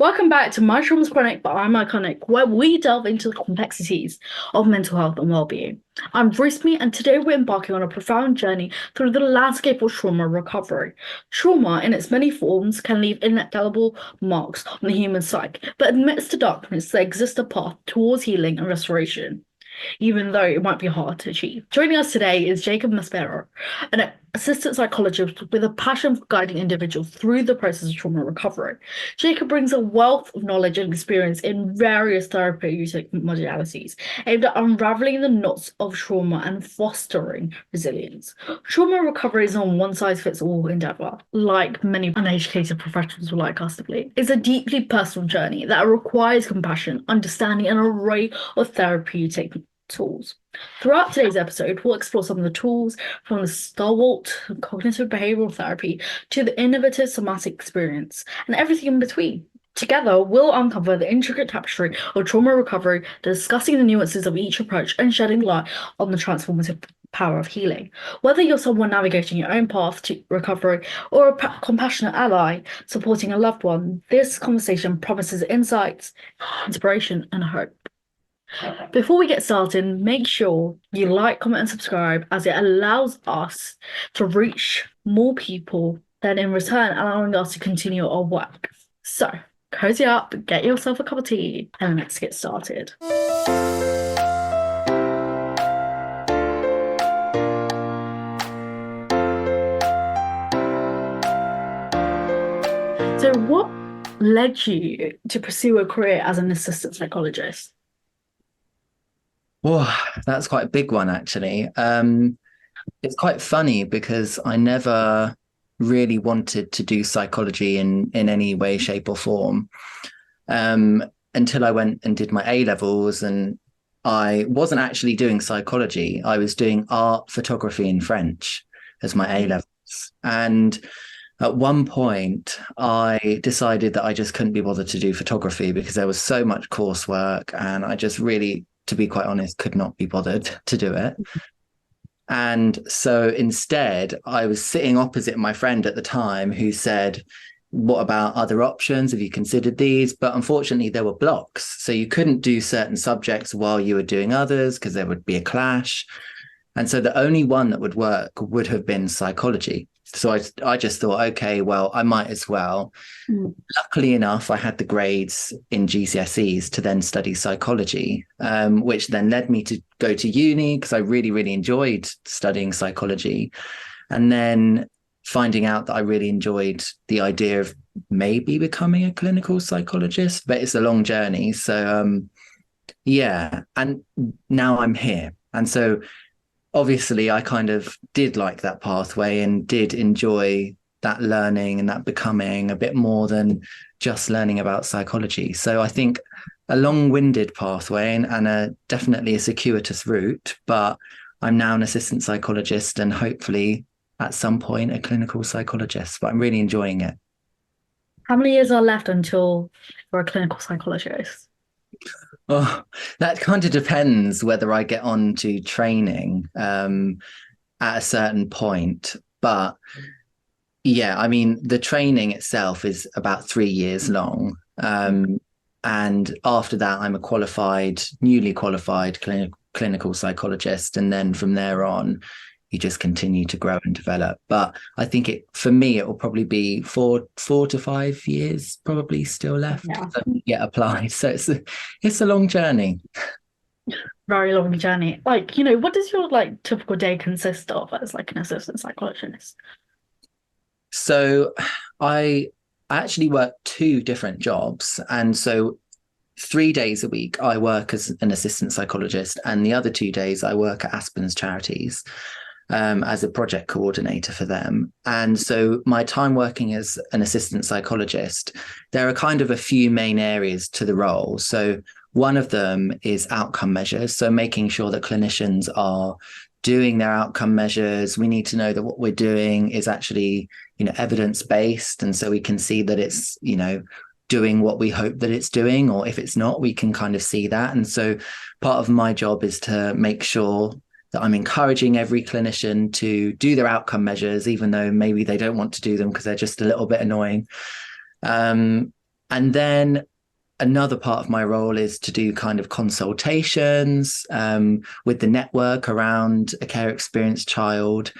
Welcome back to My Trauma's Chronic, but I'm Iconic, where we delve into the complexities of mental health and well-being. I'm Brisme, and today we're embarking on a profound journey through the landscape of trauma recovery. Trauma, in its many forms, can leave indelible marks on the human psyche, but amidst the darkness, there exists a path towards healing and restoration, even though it might be hard to achieve. Joining us today is Jacob Maspero, an assistant psychologist with a passion for guiding individuals through the process of trauma recovery. Jacob brings a wealth of knowledge and experience in various therapeutic modalities aimed at unraveling the knots of trauma and fostering resilience. Trauma recovery is not a one-size-fits-all endeavor, like many uneducated professionals would like us to believe. It's a deeply personal journey that requires compassion, understanding, and an array of therapeutic tools. Throughout today's episode, we'll explore some of the tools from the stalwart cognitive behavioral therapy to the innovative somatic experience and everything in between. Together, we'll uncover the intricate tapestry of trauma recovery, discussing the nuances of each approach and shedding light on the transformative power of healing. Whether you're someone navigating your own path to recovery or a compassionate ally supporting a loved one, this conversation promises insights, inspiration, and hope. Before we get started, make sure you like, comment, and subscribe, as it allows us to reach more people, then in return allowing us to continue our work. So, cozy up, get yourself a cup of tea, and let's get started. So, what led you to pursue a career as an assistant psychologist? Well, that's quite a big one, actually. It's quite funny because I never really wanted to do psychology in any way, shape, or form until I went and did my A levels, and I wasn't actually doing psychology. I was doing art, photography, and French as my A levels. And at one point, I decided that I just couldn't be bothered to do photography because there was so much coursework, and I just really, to be quite honest, could not be bothered to do it. And so instead, I was sitting opposite my friend at the time who said, what about other options? Have you considered these? But unfortunately, there were blocks. So you couldn't do certain subjects while you were doing others because there would be a clash. And so the only one that would work would have been psychology. So I just thought, okay, well, I might as well. Luckily enough, I had the grades in GCSEs to then study psychology, which then led me to go to uni because I really, really enjoyed studying psychology. And then finding out that I really enjoyed the idea of maybe becoming a clinical psychologist, but it's a long journey. So, yeah, and now I'm here. And so obviously I kind of did like that pathway and did enjoy that learning and that becoming a bit more than just learning about psychology. So I think a long-winded pathway and definitely a circuitous route, but I'm now an assistant psychologist and hopefully at some point a clinical psychologist, but I'm really enjoying it. How many years are left until you're a clinical psychologist? Oh, that kind of depends whether I get on to training at a certain point. But yeah, I mean, the training itself is about 3 years long. And after that, I'm a newly qualified clinical psychologist. And then from there on, you just continue to grow and develop. But I think for me, it will probably be four to 5 years probably still left to get applied. So it's a long journey. Very long journey. What does your typical day consist of as like an assistant psychologist? So I actually work two different jobs. And so 3 days a week, I work as an assistant psychologist, and the other 2 days I work at Aspen's Charities as a project coordinator for them. And so my time working as an assistant psychologist, there are kind of a few main areas to the role. So one of them is outcome measures. So making sure that clinicians are doing their outcome measures. We need to know that what we're doing is actually, evidence-based. And so we can see that it's, doing what we hope that it's doing, or if it's not, we can kind of see that. And so part of my job is to make sure that I'm encouraging every clinician to do their outcome measures, even though maybe they don't want to do them because they're just a little bit annoying. And then another part of my role is to do kind of consultations with the network around a care experienced child,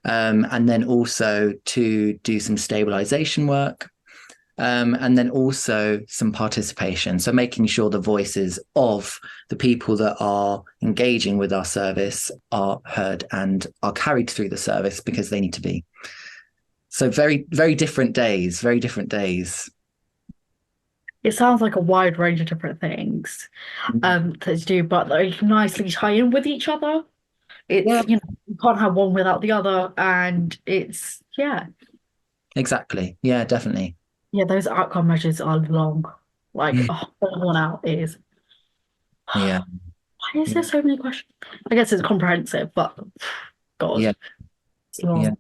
and then also to do some stabilization work. And then also some participation. So making sure the voices of the people that are engaging with our service are heard and are carried through the service because they need to be. So very, very different days, very different days. It sounds like a wide range of different things to do, but they nicely tie in with each other. Yeah, It's, you can't have one without the other, and it's, yeah. exactly. Yeah, definitely. Yeah, those outcome measures are long. Like, Mm. oh, one out is. Yeah, Why is there so many questions? I guess it's comprehensive, but God, yeah, it's yeah. long.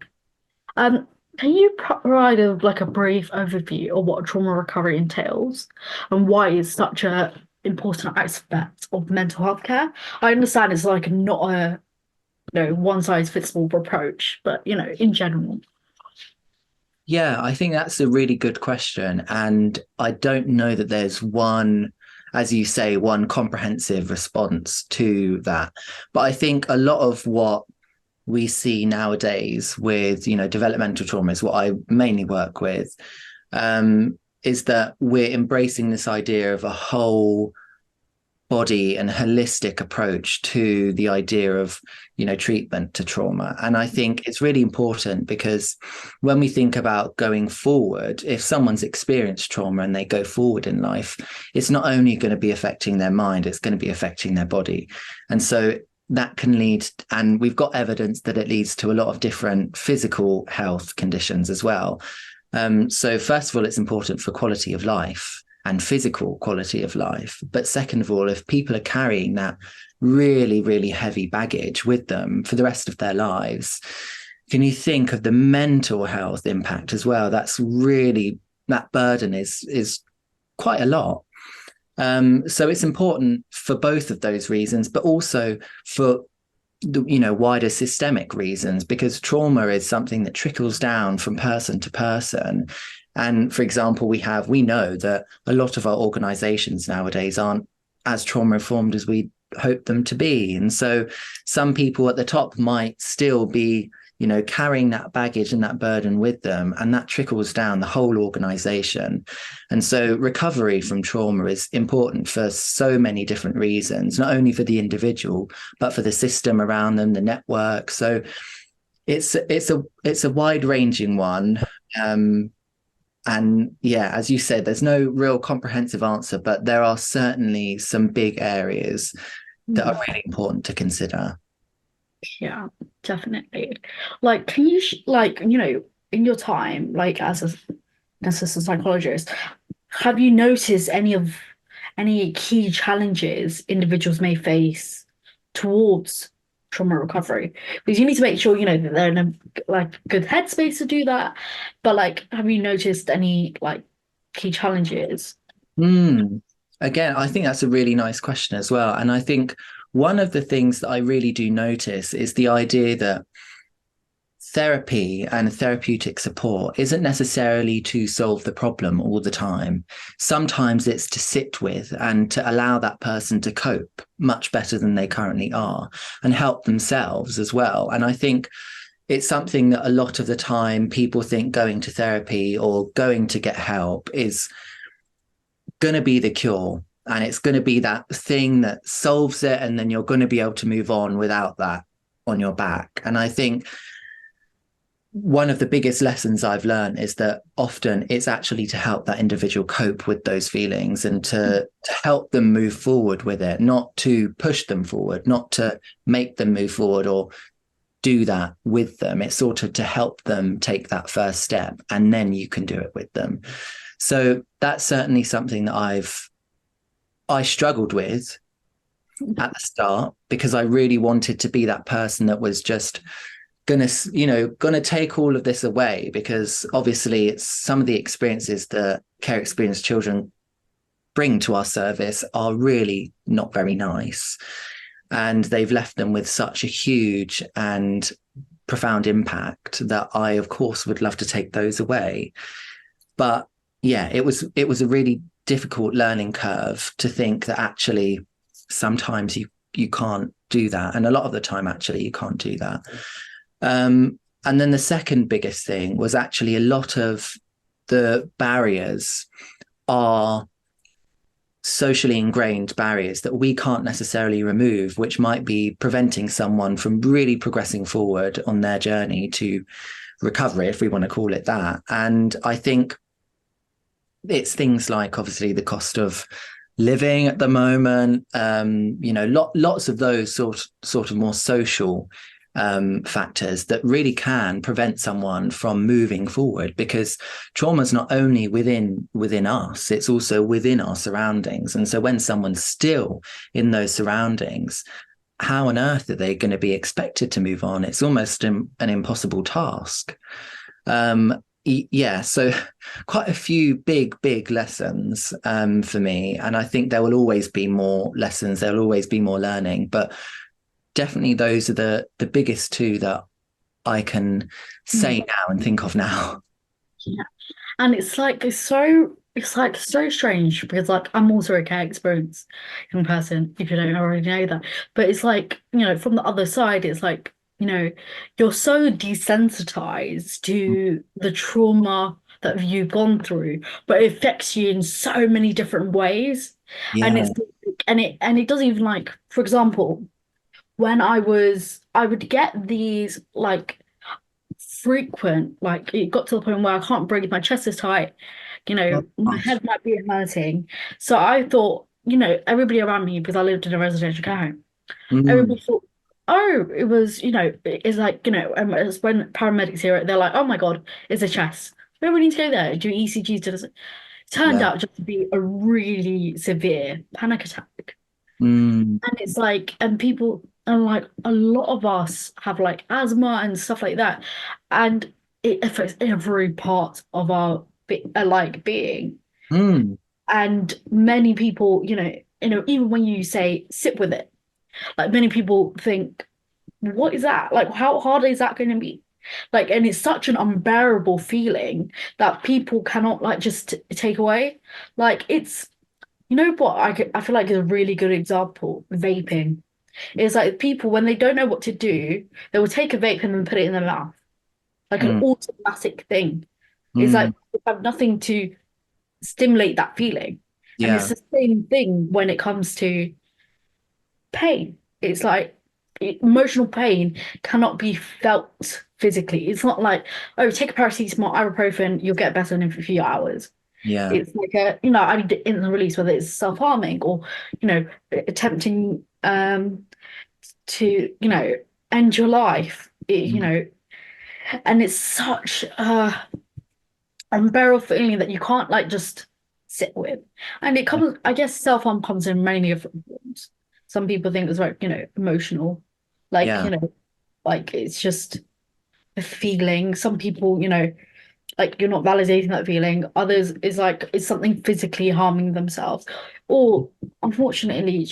Um, can you provide a brief overview of what trauma recovery entails and why it's such a important aspect of mental health care? I understand it's like not a one size fits all approach, but in general. Yeah, I think that's a really good question. And I don't know that there's one, as you say, one comprehensive response to that. But I think a lot of what we see nowadays with, developmental trauma is what I mainly work with, is that we're embracing this idea of a whole body and holistic approach to the idea of treatment to trauma. And I think it's really important because when we think about going forward, if someone's experienced trauma and they go forward in life, it's not only going to be affecting their mind, it's going to be affecting their body. And so that can lead, and we've got evidence that it leads to a lot of different physical health conditions as well. So first of all, it's important for quality of life and physical quality of life. But second of all, if people are carrying that really, really heavy baggage with them for the rest of their lives, can you think of the mental health impact as well? That's really, that burden is quite a lot. So it's important for both of those reasons, but also for the wider systemic reasons, because trauma is something that trickles down from person to person. And for example, we know that a lot of our organizations nowadays aren't as trauma informed as we hope them to be. And so some people at the top might still be carrying that baggage and that burden with them, and that trickles down the whole organization. And so recovery from trauma is important for so many different reasons, not only for the individual, but for the system around them, the network. So it's a wide ranging one. And yeah, as you said, there's no real comprehensive answer, but there are certainly some big areas that are really important to consider. Yeah, definitely. Like, can you in your time, like as a assistant psychologist, have you noticed any key challenges individuals may face towards trauma recovery? Because you need to make sure, that they're in a good headspace to do that. But have you noticed any key challenges? Again, I think that's a really nice question as well. And I think one of the things that I really do notice is the idea that therapy and therapeutic support isn't necessarily to solve the problem all the time. Sometimes it's to sit with and to allow that person to cope much better than they currently are and help themselves as well. And I think it's something that a lot of the time people think going to therapy or going to get help is going to be the cure. And it's going to be that thing that solves it. And then you're going to be able to move on without that on your back. And I think one of the biggest lessons I've learned is that often it's actually to help that individual cope with those feelings and to help them move forward with it, not to push them forward, not to make them move forward or do that with them. It's sort of to help them take that first step, and then you can do it with them. So that's certainly something that I struggled with at the start, because I really wanted to be that person that was just gonna take all of this away, because obviously it's some of the experiences that care experienced children bring to our service are really not very nice, and they've left them with such a huge and profound impact that I of course would love to take those away. But yeah, it was a really difficult learning curve to think that actually sometimes you can't do that, and a lot of the time actually you can't do that. And then the second biggest thing was actually a lot of the barriers are socially ingrained barriers that we can't necessarily remove, which might be preventing someone from really progressing forward on their journey to recovery, if we want to call it that. And I think it's things like obviously the cost of living at the moment, lots of those sort of more social factors that really can prevent someone from moving forward, because trauma is not only within us, it's also within our surroundings. And so when someone's still in those surroundings, how on earth are they going to be expected to move on? It's almost an impossible task. So quite a few big lessons for me, and I think there will always be more lessons, there will always be more learning, but definitely those are the biggest two that I can say now and think of now. Yeah. And it's so strange because like I'm also a care experience young person, if you don't already know that. But it's like, from the other side, it's like, you're so desensitized to the trauma that you've gone through, but it affects you in so many different ways. And Yeah. it doesn't even, like, for example, when I would get these like frequent, like it got to the point where I can't breathe, my chest is tight, Oh, my gosh. head might be hurting. So I thought, everybody around me, because I lived in a residential care home, Mm, everybody thought, oh, it was, it's like, it's when paramedics hear it, they're like, oh my God, it's a chest. We need to go there, do ECGs, do this. It turned yeah. out just to be a really severe panic attack. Mm, And it's like, and people, and like a lot of us have like asthma and stuff like that. And it affects every part of our like being. mm, And many people, even when you say sit with it, like many people think, what is that? Like, how hard is that going to be? Like, and it's such an unbearable feeling that people cannot like just take away. Like, it's, what I feel like is a really good example, vaping. It's like people, when they don't know what to do, they will take a vape and then put it in their mouth, like an mm, automatic thing. It's mm, like they have nothing to stimulate that feeling. And it's yeah. the same thing when it comes to pain. It's like emotional pain cannot be felt physically. It's not like, oh, take a paracetamol, ibuprofen, you'll get better in a few hours. Yeah. It's like I need the instant release, whether it's self-harming or, attempting to, end your life. Mm, And it's such a unbearable feeling that you can't like just sit with. And it yeah. comes, I guess self-harm comes in many different forms. Some people think it's like, emotional, like, Yeah. like it's just a feeling. Some people, like you're not validating that feeling. Others is like it's something physically harming themselves, or unfortunately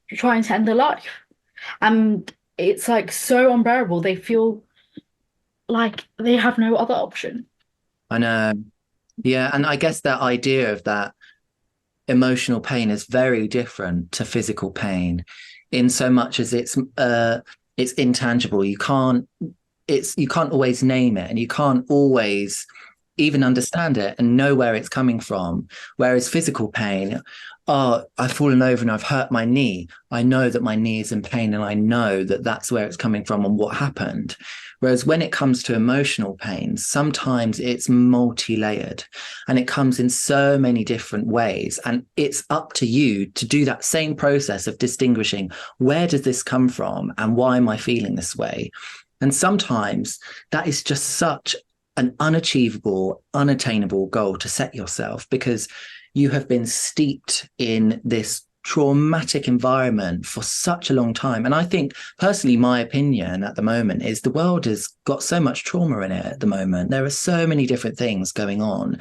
trying to end their life. And it's like so unbearable. They feel like they have no other option. I know. Yeah. And I guess that idea of that emotional pain is very different to physical pain in so much as it's intangible. You can't always name it, and you can't always even understand it and know where it's coming from. Whereas physical pain, oh, I've fallen over and I've hurt my knee. I know that my knee is in pain and I know that that's where it's coming from and what happened. Whereas when it comes to emotional pain, sometimes it's multi-layered and it comes in so many different ways. And it's up to you to do that same process of distinguishing, where does this come from and why am I feeling this way? And sometimes that is just such an unachievable, unattainable goal to set yourself, because you have been steeped in this traumatic environment for such a long time. And I think personally, my opinion at the moment is the world has got so much trauma in it at the moment. There are so many different things going on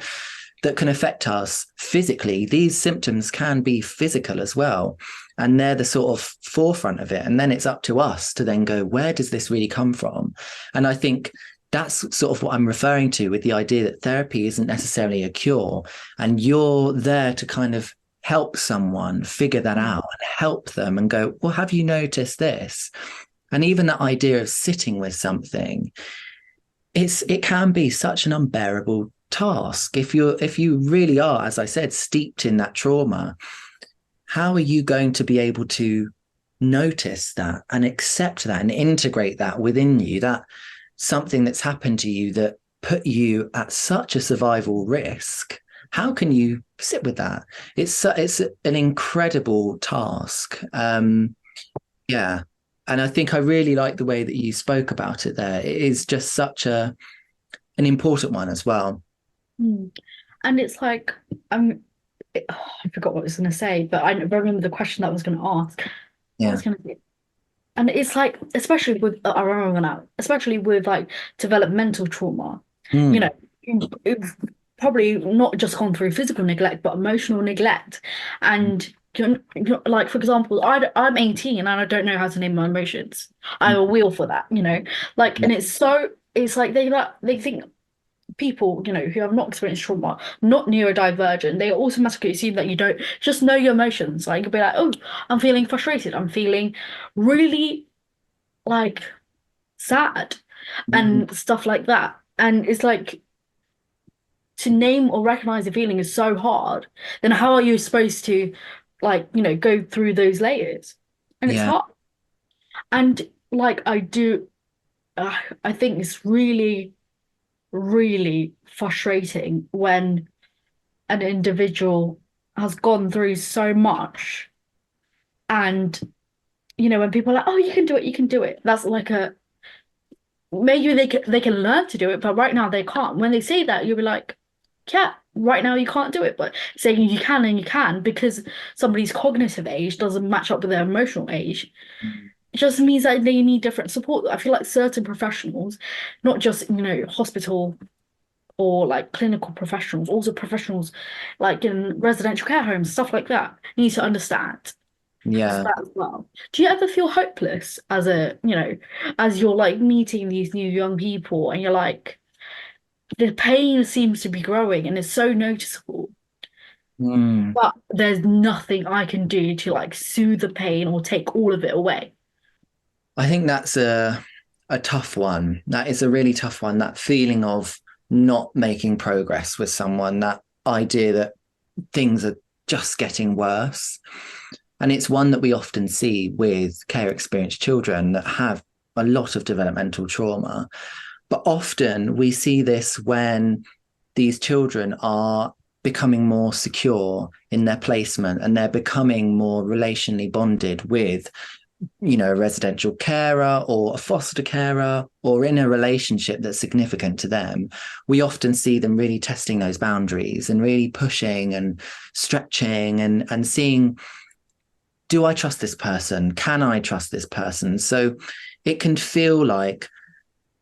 that can affect us physically. These symptoms can be physical as well. And they're the sort of forefront of it. And then it's up to us to then go, where does this really come from? And I think that's sort of what I'm referring to with the idea that therapy isn't necessarily a cure, and you're there to kind of help someone figure that out and help them and go, well, have you noticed this? And even that idea of sitting with something, it can be such an unbearable task if you really are, as I said, steeped in that trauma. How are you going to be able to notice that and accept that and integrate that within you, that something that's happened to you that put you at such a survival risk? How can you sit with that? It's an incredible task. Yeah. And I think I really like the way that you spoke about it there. It is just such an important one as well. And it's like, I forgot what I was going to say, but I remember the question that I was going to ask. What Yeah. was going to be, and it's like, especially with, I remember now, especially with like developmental trauma, you Mm. know, it's probably not just gone through physical neglect, but emotional neglect. And like, for example, I'm 18 and I don't know how to name my emotions. I have a wheel for that, like, and it's like they think people, who have not experienced trauma, not neurodivergent, they automatically assume that you don't just know your emotions. Like you'll be like, oh, I'm feeling frustrated. I'm feeling really like sad Mm. and stuff like that. And it's like to name or recognize a feeling is so hard. Then how are you supposed to like, go through those layers? And it's Yeah. hard. And like I think it's really, really frustrating when an individual has gone through so much and when people are like, oh, you can do it, that's like a maybe they can learn to do it, but right now they can't. When they say that, you'll be like, yeah, right now you can't do it, but saying you can and you can because somebody's cognitive age doesn't match up with their emotional age, Mm. it just means that they need different support. I feel like certain professionals, not just hospital or like clinical professionals, also professionals like in residential care homes, stuff like that, need to understand Yeah. that as well. Do you ever feel hopeless as as you're like meeting these new young people and you're like, the pain seems to be growing and it's so noticeable, Mm. but there's nothing I can do to like soothe the pain or take all of it away? I think that's a tough one. That is a really tough one. That feeling of not making progress with someone, that idea that things are just getting worse. And it's one that we often see with care experienced children that have a lot of developmental trauma. But often we see this when these children are becoming more secure in their placement and they're becoming more relationally bonded with a residential carer or a foster carer or in a relationship that's significant to them. We often see them really testing those boundaries and really pushing and stretching and seeing, do I trust this person? Can I trust this person? So it can feel like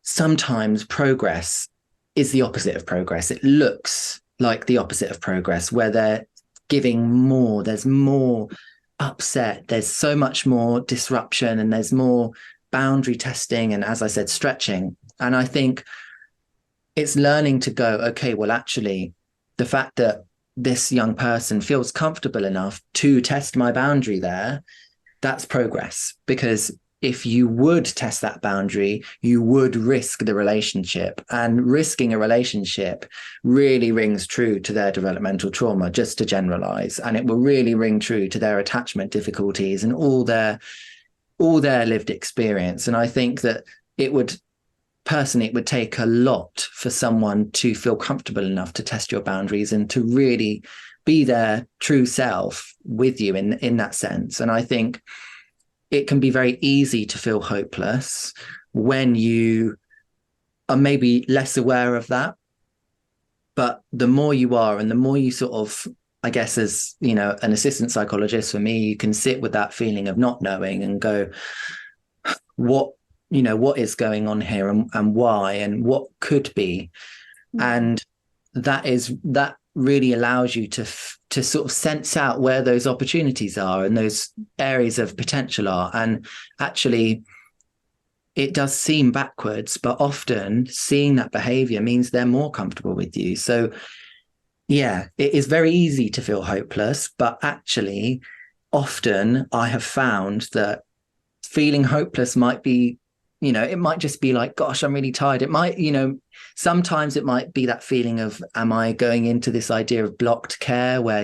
sometimes progress is the opposite of progress. It looks like the opposite of progress, where they're giving more, there's more upset, there's so much more disruption, and there's more boundary testing. And as I said, stretching. And I think it's learning to go, okay, well, actually, the fact that this young person feels comfortable enough to test my boundary there, that's progress. Because if you would test that boundary, you would risk the relationship. And risking a relationship really rings true to their developmental trauma, just to generalize. And it will really ring true to their attachment difficulties and all their lived experience. And I think that it would take a lot for someone to feel comfortable enough to test your boundaries and to really be their true self with you in that sense. And I think it can be very easy to feel hopeless when you are maybe less aware of that. But the more you are, and the more you sort of, I guess, as an assistant psychologist for me, you can sit with that feeling of not knowing and go, what is going on here and why and what could be. And that really allows you to sort of sense out where those opportunities are and those areas of potential are, and actually it does seem backwards, but often seeing that behavior means they're more comfortable with you. So yeah, it is very easy to feel hopeless, but actually often I have found that feeling hopeless might be, it might just be like, gosh, I'm really tired. It might, sometimes it might be that feeling of, am I going into this idea of blocked care where,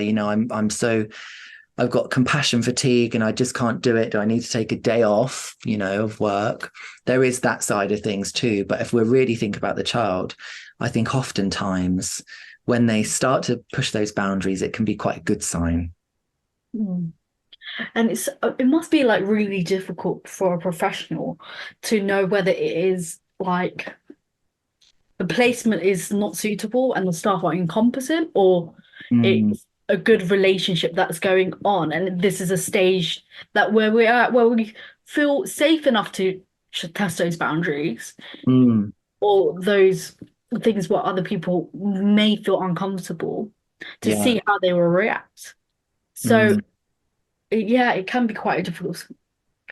I've got compassion fatigue and I just can't do it. Do I need to take a day off, of work? There is that side of things too. But if we really think about the child, I think oftentimes when they start to push those boundaries, it can be quite a good sign. Mm. And it must be like really difficult for a professional to know whether it is like the placement is not suitable and the staff are incompetent, or Mm, it's a good relationship that's going on. And this is a stage that where we're at where we feel safe enough to test those boundaries mm, or those things where other people may feel uncomfortable to yeah. see how they will react. So Mm. yeah, it can be quite a difficult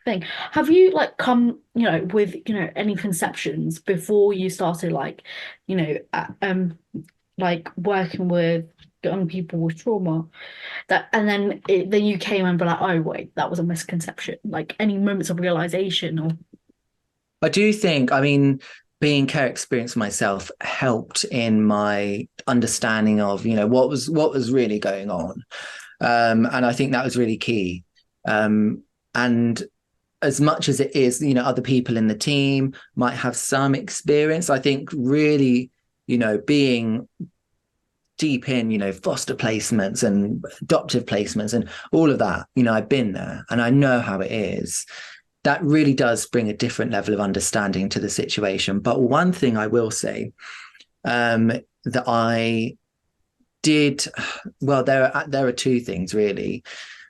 thing. Have you like come, with, any conceptions before you started like working with young people with trauma that and then you came and be like, oh wait, that was a misconception. Like any moments of realization or I do think, being care experience myself helped in my understanding of, what was really going on. And I think that was really key. And as much as it is, other people in the team might have some experience, I think really, being deep in, foster placements and adoptive placements and all of that, I've been there and I know how it is. That really does bring a different level of understanding to the situation. But one thing I will say, that I did, well, there are two things really.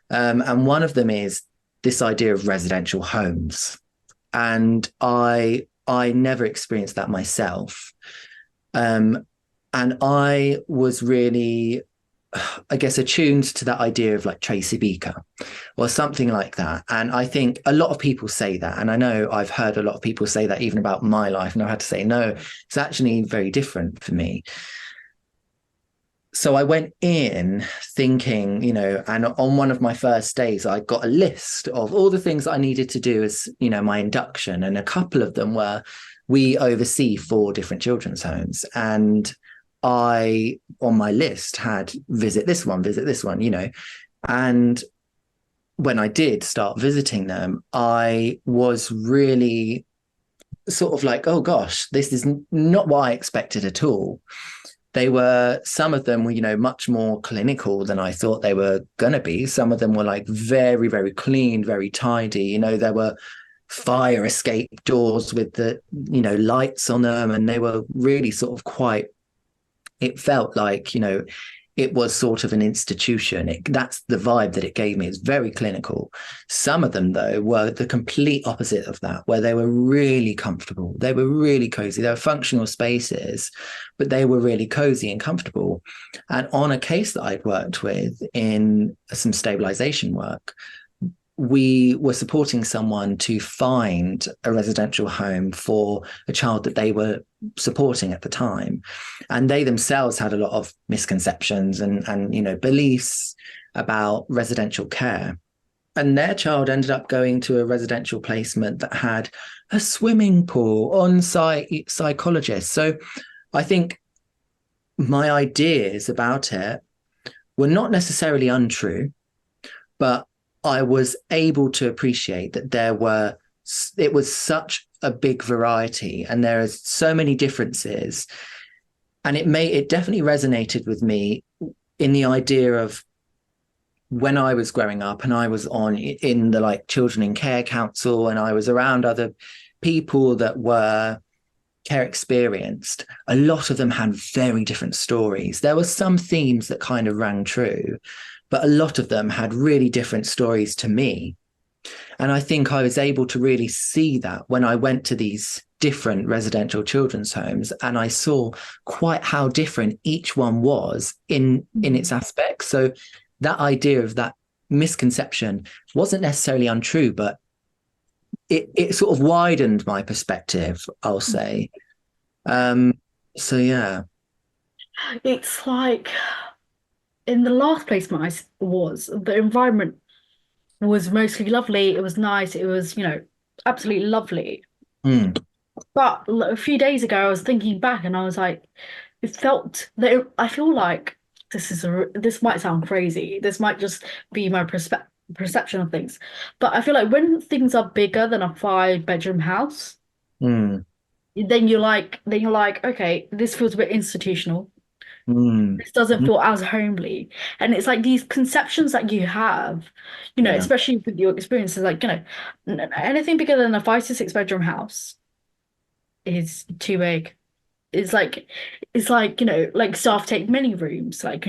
And one of them is this idea of residential homes. And I never experienced that myself. And I was really, I guess, attuned to that idea of like Tracy Beaker or something like that. And I think a lot of people say that. And I know I've heard a lot of people say that even about my life. And I had to say, no, it's actually very different for me. So I went in thinking, and on one of my first days, I got a list of all the things I needed to do as, my induction. And a couple of them were, we oversee 4 different children's homes. And I, on my list, had visit this one, And when I did start visiting them, I was really sort of like, oh gosh, this is not what I expected at all. Some of them were, much more clinical than I thought they were going to be. Some of them were like very, very clean, very tidy. There were fire escape doors with the, lights on them. And they were really sort of it felt like, it was sort of an institution. That's the vibe that it gave me. It's very clinical. Some of them, though, were the complete opposite of that, where they were really comfortable. They were really cozy. They were functional spaces, but they were really cozy and comfortable. And on a case that I'd worked with in some stabilization work, we were supporting someone to find a residential home for a child that they were supporting at the time. And they themselves had a lot of misconceptions and beliefs about residential care. And their child ended up going to a residential placement that had a swimming pool, on-site psychologist. So I think my ideas about it were not necessarily untrue, but I was able to appreciate that it was such a big variety and there are so many differences. And it definitely resonated with me in the idea of when I was growing up and I was in the like Children in Care Council and I was around other people that were care experienced, a lot of them had very different stories. There were some themes that kind of rang true, but a lot of them had really different stories to me. And I think I was able to really see that when I went to these different residential children's homes and I saw quite how different each one was in its aspects. So that idea of that misconception wasn't necessarily untrue, but it sort of widened my perspective, I'll say. Um, so yeah. It's like in the last placement was, the environment was mostly lovely. It was nice. It was, absolutely lovely. Mm, But a few days ago, I was thinking back and I was like, it felt that I feel like this might sound crazy. This might just be my perception of things. But I feel like when things are bigger than a 5-bedroom house, mm, then you're like, okay, this feels a bit institutional. mm, This doesn't mm, feel as homely. And it's like these conceptions that you have, yeah. especially with your experiences, like, anything bigger than a 5 to 6 bedroom house is too big. It's like, like staff take many rooms, like,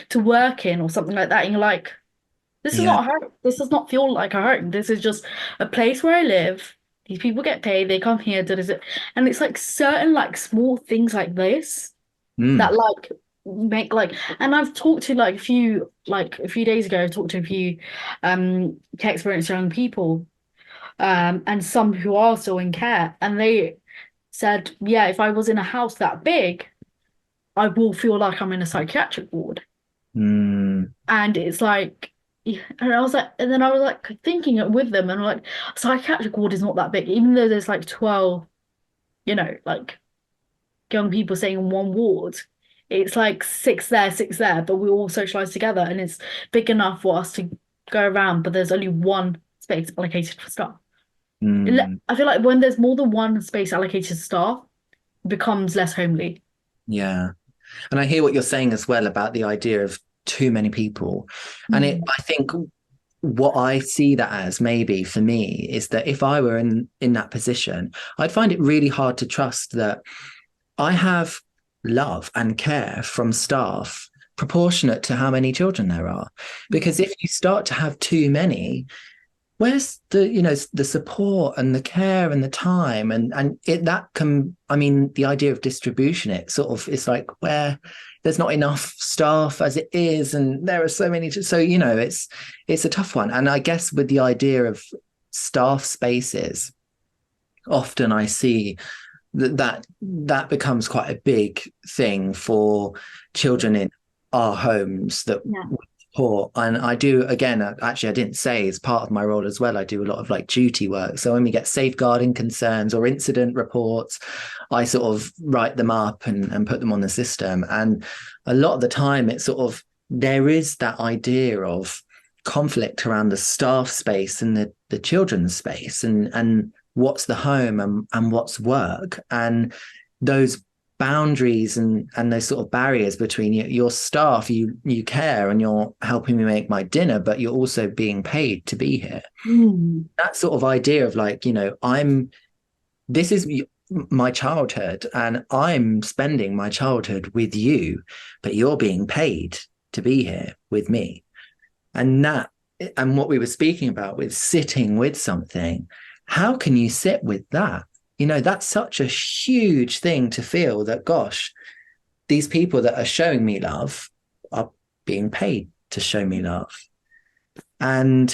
to work in or something like that. And you're like, this is Yeah. not a home. This does not feel like a home. This is just a place where I live. These people get paid, they come here, and it's like certain like small things like this Mm, that like make like, and I've talked to a few days ago, I talked to a few care experienced young people, and some who are still in care, and they said, yeah, if I was in a house that big, I will feel like I'm in a psychiatric ward. mm, And it's like, yeah, and I was like, and then I was like thinking it with them, and I'm like, psychiatric ward is not that big, even though there's like 12, like young people staying in one ward. It's like six there, but we all socialize together, and it's big enough for us to go around, but there's only one space allocated for staff. mm. I feel like when there's more than one space allocated to staff, it becomes less homely. Yeah. And I hear what you're saying as well about the idea of too many people. And Mm. I think what I see that as maybe for me is that if I were in that position, I'd find it really hard to trust that I have love and care from staff proportionate to how many children there are. Because if you start to have too many, where's the support and the care and the time and it that can, I mean, the idea of distribution, it sort of, it's like where there's not enough staff as it is and there are so many, so it's a tough one. And I guess with the idea of staff spaces, often I see that becomes quite a big thing for children in our homes that Yeah. support. And I do, again, actually, I didn't say, as part of my role as well, I do a lot of like duty work. So when we get safeguarding concerns or incident reports, I sort of write them up and put them on the system. And a lot of the time, it's sort of, there is that idea of conflict around the staff space and the children's space and what's the home and what's work, and those boundaries and those sort of barriers between your staff. You care and you're helping me make my dinner, but you're also being paid to be here. Mm. That sort of idea of like, this is my childhood and I'm spending my childhood with you, but you're being paid to be here with me. And what we were speaking about with sitting with something, how can you sit with that? That's such a huge thing to feel that, gosh, these people that are showing me love are being paid to show me love. And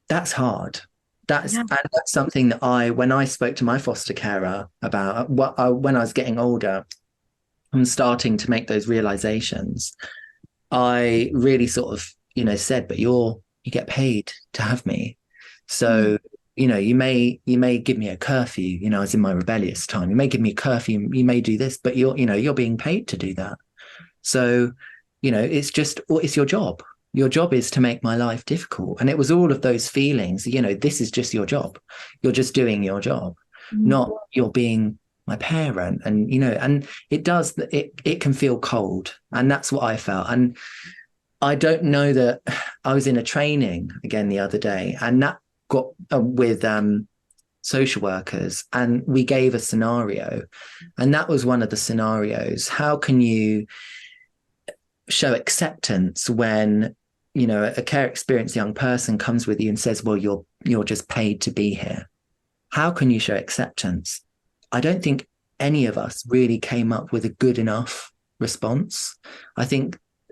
that's hard. Yeah. And that's something that when I spoke to my foster carer about when I was getting older and starting to make those realizations, I really sort of, said, but you get paid to have me. So, you may give me a curfew, I was in my rebellious time. You may give me a curfew, you may do this, but you're being paid to do that. So, it's your job. Your job is to make my life difficult. And it was all of those feelings, this is just your job. You're just doing your job, Mm. not you're being my parent. And, and it can feel cold. And that's what I felt. And I don't know that I was in a training again the other day, and that got with social workers, and we gave a scenario, and that was one of the scenarios. How can you show acceptance when a care experienced young person comes with you and says, well, you're just paid to be here? How can you show acceptance? I don't think any of us really came up with a good enough response.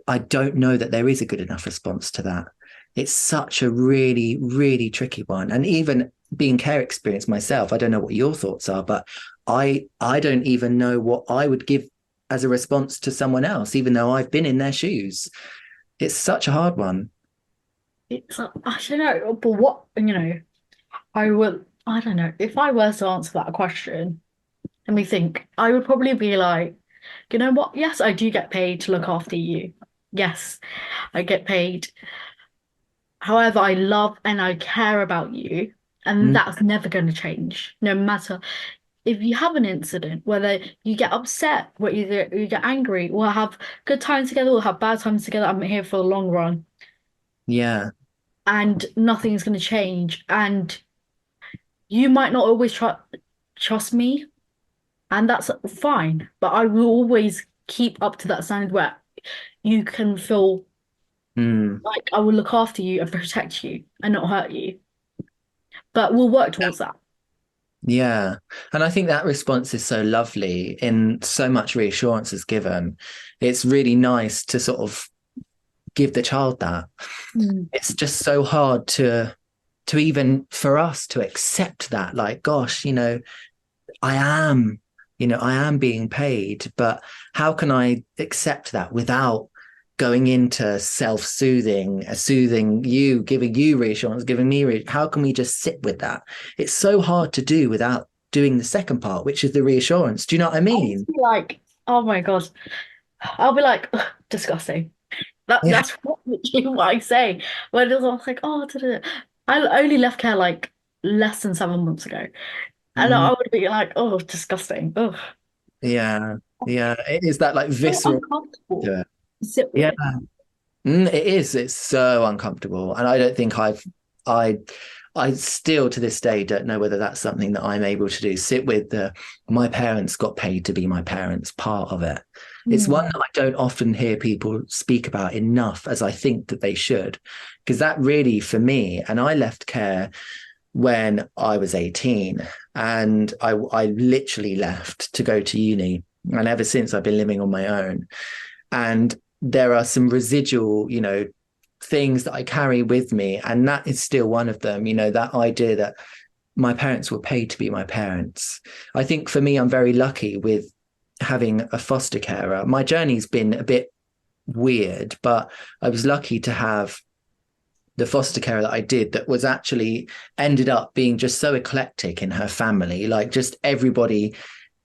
I don't know that there is a good enough response to that. It's such a really, really tricky one. And even being care experience myself, I don't know what your thoughts are, but I don't even know what I would give as a response to someone else, even though I've been in their shoes. It's such a hard one. It's I don't know, but what I don't know if I were to answer that question. Let me think. I would probably be like, you know what? Yes, I do get paid to look after you. Yes, I get paid. However, I love and I care about you, and Mm, that's never going to change, no matter if you have an incident, whether you get upset, whether you get angry, we'll have good times together, we'll have bad times together. I'm here for the long run, yeah. and nothing's going to change. And you might not always trust me, and that's fine. But I will always keep up to that standard where you can feel Mm. like I will look after you and protect you and not hurt you. But we'll work towards that. Yeah. And I think that response is so lovely in so much reassurance is given. It's really nice to sort of give the child that. Mm. It's just so hard to even for us to accept that, like, gosh, I am, I am being paid, but how can I accept that without going into self-soothing, soothing you, giving you reassurance, giving me how can we just sit with that? It's so hard to do without doing the second part, which is the reassurance. Do you know what I I'll mean? be like, oh my God. I'll be like, "Ugh, disgusting." Yeah. That's literally what I say. When it's like, oh, da, da, da." I only left care like less than 7 months ago. And I Mm, would be like, oh, disgusting. Oh, yeah. Yeah. It is that like so visceral uncomfortable to it. to sit Yeah. with. It is. It's so uncomfortable, and I don't think I, I still to this day don't know whether that's something that I'm able to do. Sit with the my parents got paid to be my parents part of it. It's one Mm. that I don't often hear people speak about enough as I think that they should, because that really for me, and I left care when I was 18, and I literally left to go to uni, and ever since I've been living on my own. And there are some residual, things that I carry with me. And that is still one of them, that idea that my parents were paid to be my parents. I think for me, I'm very lucky with having a foster carer. My journey's been a bit weird, but I was lucky to have the foster carer that I did that was actually ended up being just so eclectic in her family. Like just everybody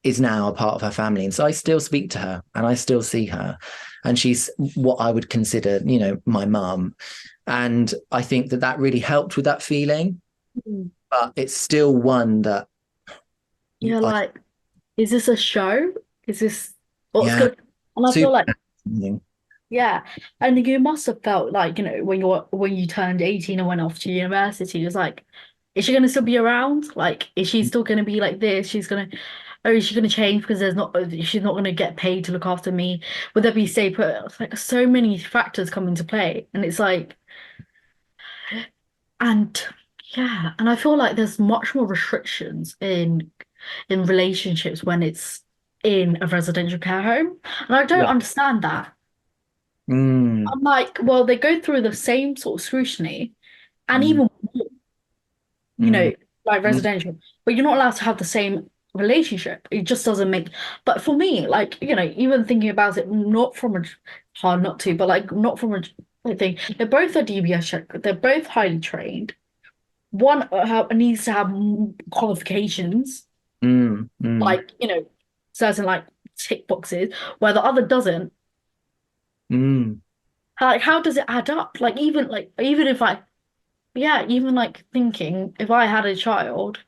is now a part of her family. And so I still speak to her and I still see her. And she's what I would consider, my mum. And I think that that really helped with that feeling. Mm. But it's still one that You're I, like, is this a show? Is this what's yeah, good? And I feel super. like, yeah. And you must have felt like, when you turned 18 and went off to university, it was like, is she gonna still be around? Like, is she still gonna be like this? Or is she gonna change because she's not gonna get paid to look after me? Would there be stay put? It's like so many factors come into play. And it's like, and yeah, and I feel like there's much more restrictions in relationships when it's in a residential care home. And I don't Yeah. understand that. Mm, I'm like, well, they go through the same sort of scrutiny and mm, even more, you mm, know, like mm. residential, but you're not allowed to have the same relationship. It just doesn't make, but for me, like, even thinking about it, not from a hard not to, but like not from a thing, they're both a DBS check, they're both highly trained. One needs to have qualifications, Mm, mm, like, certain like tick boxes, where the other doesn't. mm. Like, how does it add up? Even if I, yeah, even like thinking if I had a child,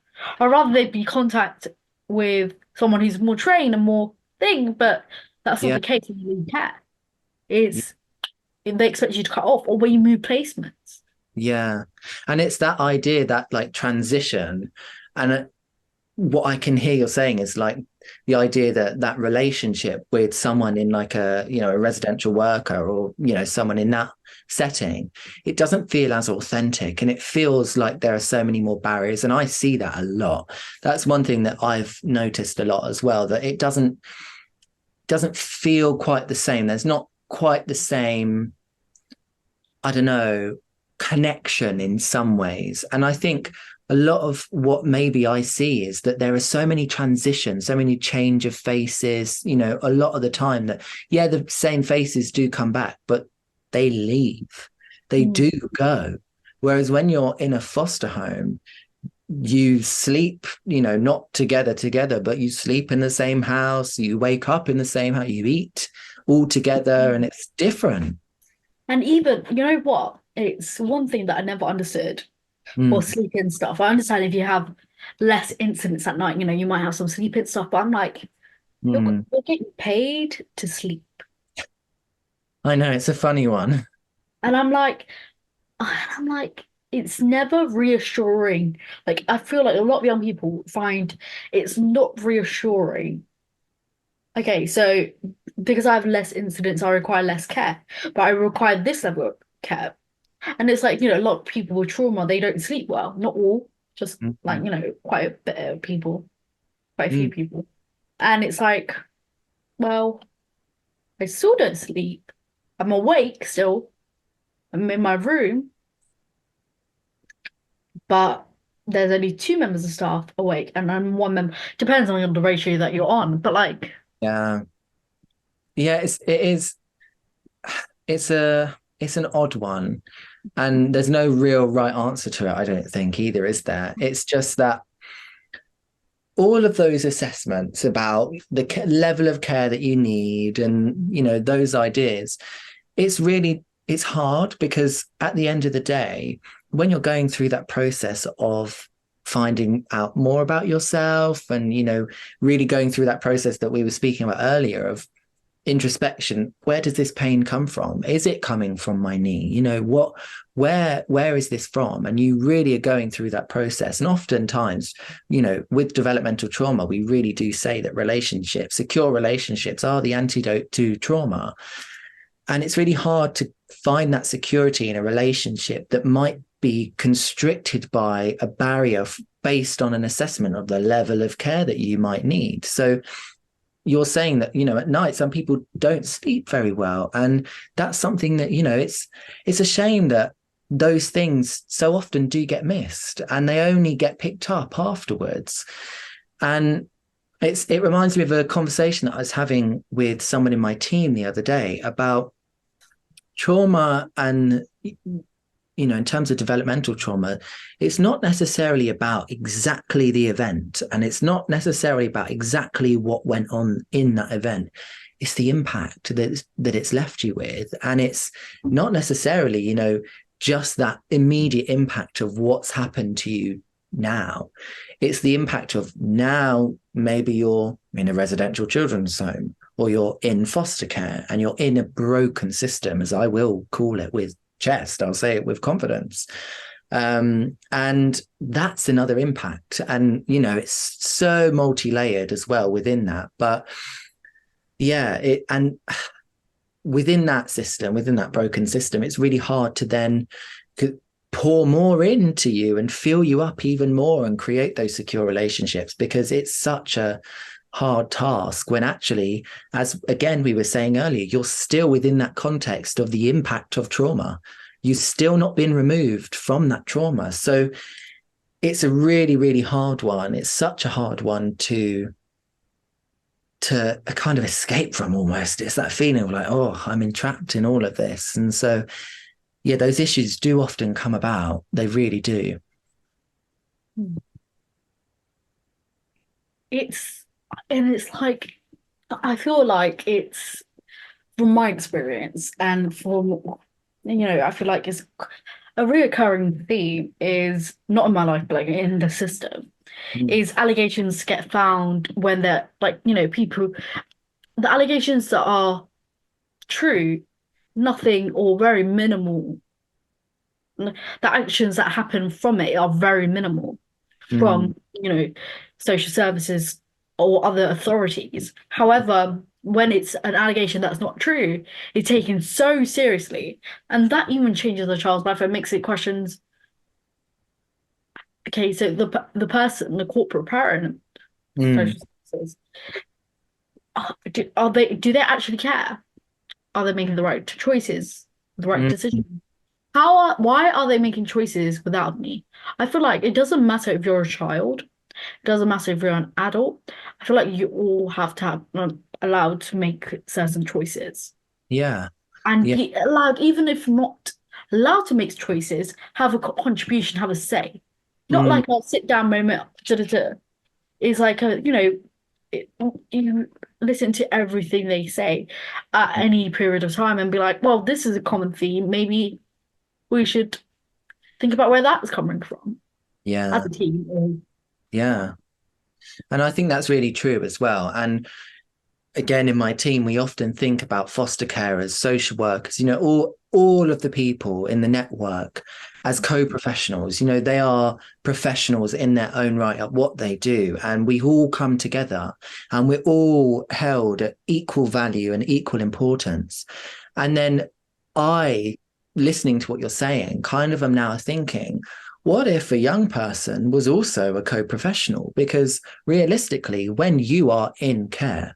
I'd rather they be contact with someone who's more trained and more thing, but that's not Yeah, the case in the care. It's they expect you to cut off or when you move placements. yeah. And it's that idea, that like transition. And what I can hear you're saying is like the idea that that relationship with someone in like a residential worker or, someone in that setting, it doesn't feel as authentic and it feels like there are so many more barriers. And I see that a lot. That's one thing that I've noticed a lot as well, that it doesn't feel quite the same. There's not quite the same, I don't know, connection in some ways. And I think a lot of what maybe I see is that there are so many transitions, so many change of faces, a lot of the time that, yeah, the same faces do come back, but they leave, they Mm. do go. Whereas when you're in a foster home, you sleep, not together, but you sleep in the same house, you wake up in the same house, you eat all together, and it's different. And even, you know what? It's one thing that I never understood, or Mm, sleep-in stuff. I understand if you have less incidents at night, you might have some sleep-in stuff, but I'm like, mm. you're getting paid to sleep. I know it's a funny one. And I'm like, it's never reassuring. Like, I feel like a lot of young people find it's not reassuring. Okay, so because I have less incidents, I require less care, but I require this level of care. And it's like, a lot of people with trauma, they don't sleep well. Not all, just like, Mhm. quite a bit of people, quite a few Mm. people. And it's like, well, I still don't sleep. I'm awake still. I'm in my room, but there's only two members of staff awake, and I'm one member. Depends on the ratio that you're on, but like, Yeah. Yeah, it's an odd one. And there's no real right answer to it, I don't think either, is there? It's just that all of those assessments about the level of care that you need and, those ideas, it's hard because at the end of the day, when you're going through that process of finding out more about yourself and, really going through that process that we were speaking about earlier of introspection, where does this pain come from? Is it coming from my knee? Where is this from? And you really are going through that process. And oftentimes, with developmental trauma, we really do say that secure relationships are the antidote to trauma. And it's really hard to find that security in a relationship that might be constricted by a barrier based on an assessment of the level of care that you might need. So you're saying that, at night some people don't sleep very well, and that's something that, it's a shame that those things so often do get missed and they only get picked up afterwards. And it reminds me of a conversation that I was having with someone in my team the other day about trauma. And in terms of developmental trauma, it's not necessarily about exactly the event, and it's not necessarily about exactly what went on in that event. It's the impact that it's left you with. And it's not necessarily, just that immediate impact of what's happened to you now. It's the impact of now, maybe you're in a residential children's home or you're in foster care and you're in a broken system, as I will call it with chest, I'll say it with confidence. And that's another impact. And, it's so multi-layered as well within that. But yeah, and within that system, within that broken system, it's really hard to then pour more into you and fill you up even more and create those secure relationships, because it's such a hard task when actually, as again we were saying earlier, you're still within that context of the impact of trauma. You've still not been removed from that trauma. So it's a really, really hard one. It's such a hard one to kind of escape from almost. It's that feeling of like, oh, I'm entrapped in all of this. And so, yeah, those issues do often come about. They really do. it's and it's like I feel like it's from my experience and from I feel like it's a reoccurring theme is not in my life but like in the system Mm. is allegations get found when they're like people the allegations that are true, nothing or very minimal, the actions that happen from it are very minimal Mm. from social services or other authorities. However, when it's an allegation that's not true, it's taken so seriously, and that even changes a child's life and makes it questions. Okay, so the person, the corporate parent, Mm. social services, do they actually care? Are they making the right choices, the right Mm. decision? Why are they making choices without me? I feel like it doesn't matter if you're a child, it doesn't matter if you're an adult. I feel like you all have to have allowed to make certain choices Yeah. and Yeah. be allowed, even if not allowed to make choices, have a contribution, have a say. Not Mm, like a sit down moment. Da, da, da. It's like it, you listen to everything they say at any period of time and be like, well, this is a common theme. Maybe we should think about where that's coming from as yeah. a team. Or, Yeah. And I think that's really true as well. And again, in my team, we often think about foster carers, social workers, all of the people in the network as co-professionals. They are professionals in their own right at what they do. And we all come together and we're all held at equal value and equal importance. And then I, listening to what you're saying, kind of am now thinking, what if a young person was also a co-professional? Because realistically, when you are in care,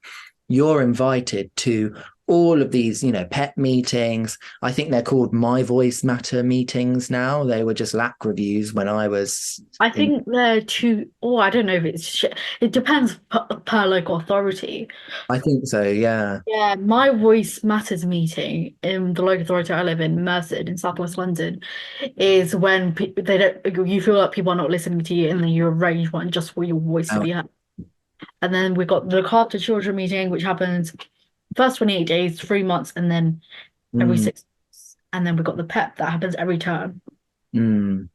you're invited to all of these, pet meetings. I think they're called My Voice Matter meetings now. They were just lack reviews when I was I in. think they're too, oh, I don't know if it's shit. It depends per local authority. I think so, yeah. Yeah, my voice matters meeting in the local authority I live in, Merced in Southwest London, is when they don't you feel like people are not listening to you, and then you arrange one just for your voice to Oh, be heard. And then we've got the look after children meeting, which happens first 28 days, 3 months, and then every mm, 6 months. And then we've got the PEP that happens every term.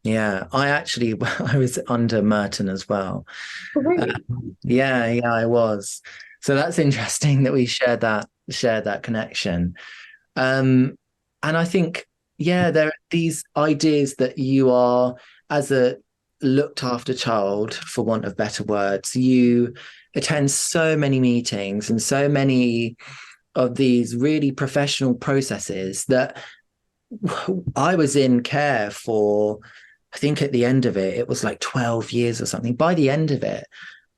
yeah. I actually I was under Merton as well. Oh, Uh, really? yeah, I was. So that's interesting that we shared that connection. Um, and I think, yeah, there are these ideas that you are, as a looked after child, for want of better words, you attend so many meetings and so many of these really professional processes that I was in care for, I think at the end of it, it was like 12 years or something. By the end of it,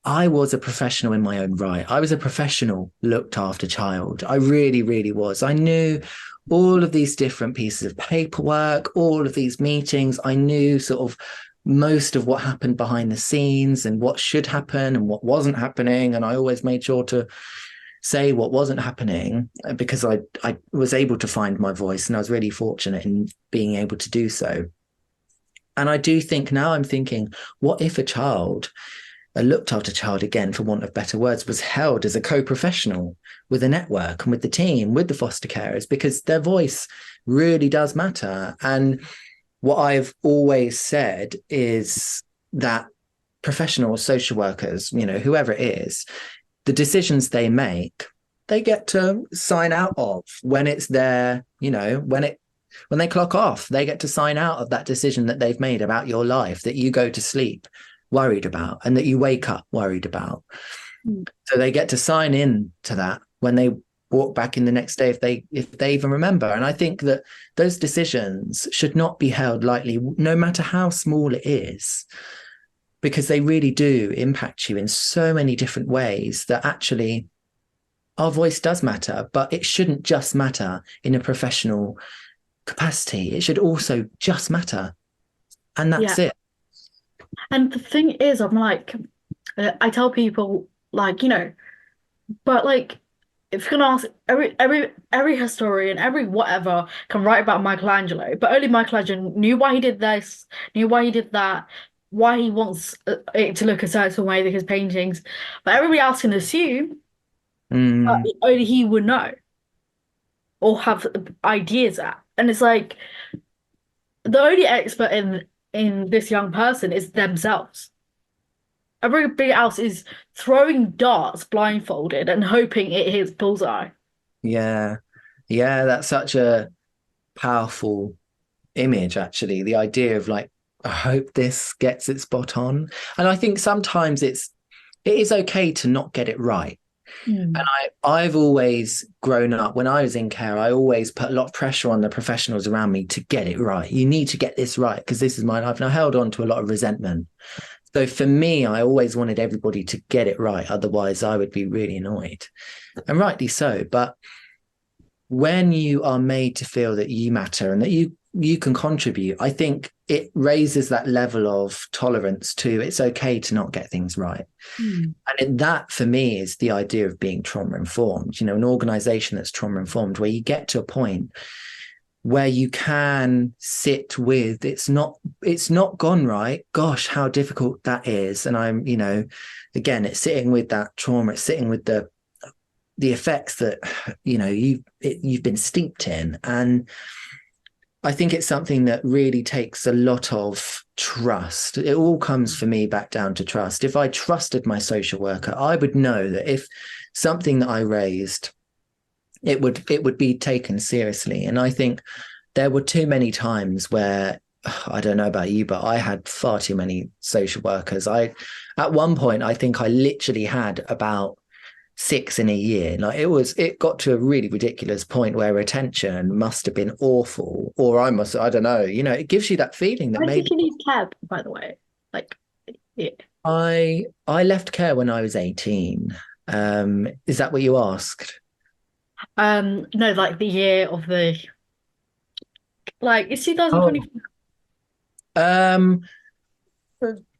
I was a professional in my own right. I was a professional looked after child. I really, really was. I knew all of these different pieces of paperwork, all of these meetings. I knew sort of most of what happened behind the scenes and what should happen and what wasn't happening. And I always made sure to say what wasn't happening because I was able to find my voice and I was really fortunate in being able to do so. And I do think now I'm thinking, what if a looked after child, again, for want of better words, was held as a co-professional with a network and with the team, with the foster carers, because their voice really does matter. And what I've always said is that professional social workers, whoever it is, the decisions they make, they get to sign out of when it's their, when they clock off, they get to sign out of that decision that they've made about your life, that you go to sleep worried about and that you wake up worried about. Mm. So they get to sign in to that when they walk back in the next day, if they even remember. And I think that those decisions should not be held lightly, no matter how small it is, because they really do impact you in so many different ways that actually our voice does matter, but it shouldn't just matter in a professional capacity. It should also just matter. And Yeah. that's it. And the thing is, I'm like, I tell people, like, but like, if you're gonna ask every historian, every whatever can write about Michelangelo, but only Michelangelo knew why he did this, knew why he did that, why he wants it to look a certain way with his paintings. But everybody else can assume Mm, only he would know or have ideas at. And it's like the only expert in this young person is themselves. Everybody else is throwing darts blindfolded and hoping it hits bullseye. yeah. Yeah, that's such a powerful image, actually. The idea of like, I hope this gets it spot on. And I think sometimes it is okay to not get it right. And Mm. I've always grown up when I was in care, I always put a lot of pressure on the professionals around me to get it right. You need to get this right because this is my life. And I held on to a lot of resentment. So for me, I always wanted everybody to get it right. Otherwise, I would be really annoyed. And rightly so. But when you are made to feel that you matter and that you you can contribute. I think it raises that level of tolerance to it's okay to not get things right. Mm. And that for me is the idea of being trauma informed, an organization that's trauma informed, where you get to a point where you can sit with it's not gone right. Gosh, how difficult that is. And I'm, again, it's sitting with that trauma, it's sitting with the effects that you've been steeped in. And I think it's something that really takes a lot of trust. It all comes for me back down to trust. If I trusted my social worker, I would know that if something that I raised, it would be taken seriously. And I think there were too many times where, I don't know about you, but I had far too many social workers. At one point, I think I literally had about 6 in a year. Like it got to a really ridiculous point where retention must have been awful, or I don't know, it gives you that feeling that I maybe think you need care, by the way. Like, yeah. I left care when I was 18. Is that what you asked? No, like the year of the it's Oh, 2020. um,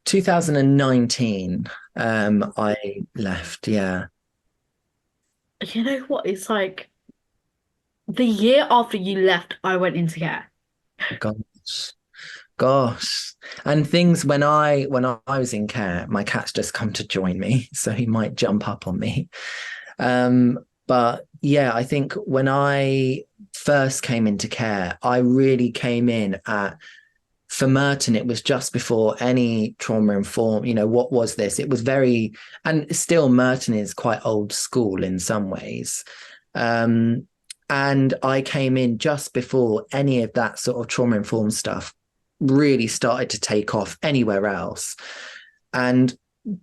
2019. I left. Yeah. You know what? It's like the year after you left, I went into care. Gosh, gosh. And things when I was in care, my cat's just come to join me, so he might jump up on me. But yeah, I think when I first came into care, I really came in for Merton, it was just before any trauma informed, what was this? It was and still Merton is quite old school in some ways. And I came in just before any of that sort of trauma informed stuff really started to take off anywhere else. And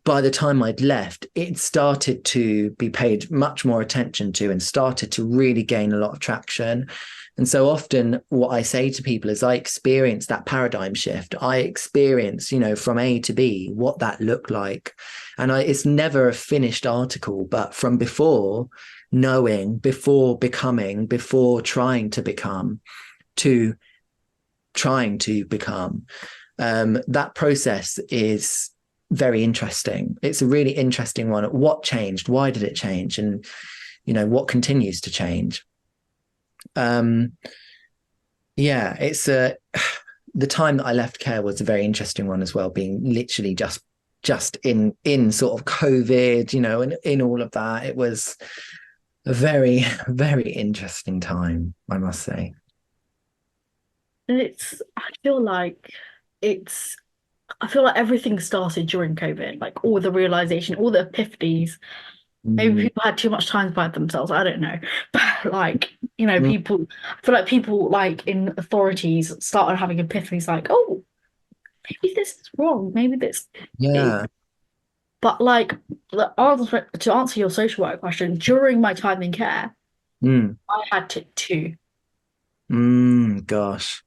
by the time I'd left, it started to be paid much more attention to and started to really gain a lot of traction. And so often what I say to people is I experience that paradigm shift. I experience, from A to B, what that looked like. And it's never a finished article, but from before knowing, before becoming, before trying to become, to trying to become, that process is very interesting. It's a really interesting one. What changed? Why did it change? And, what continues to change? Yeah, it's the time that I left care was a very interesting one as well, being literally just in sort of COVID, and in all of that. It was a very, very interesting time, I must say. And I feel like everything started during COVID, like all the realization, all the epiphanies. Maybe Mm. people had too much time by themselves. I don't know. But Mm. I feel like people in authorities started having epiphanies like, oh, maybe this is wrong. Maybe this is. Yeah. But to answer your social work question, during my time in care, Mm. I had to two. Gosh.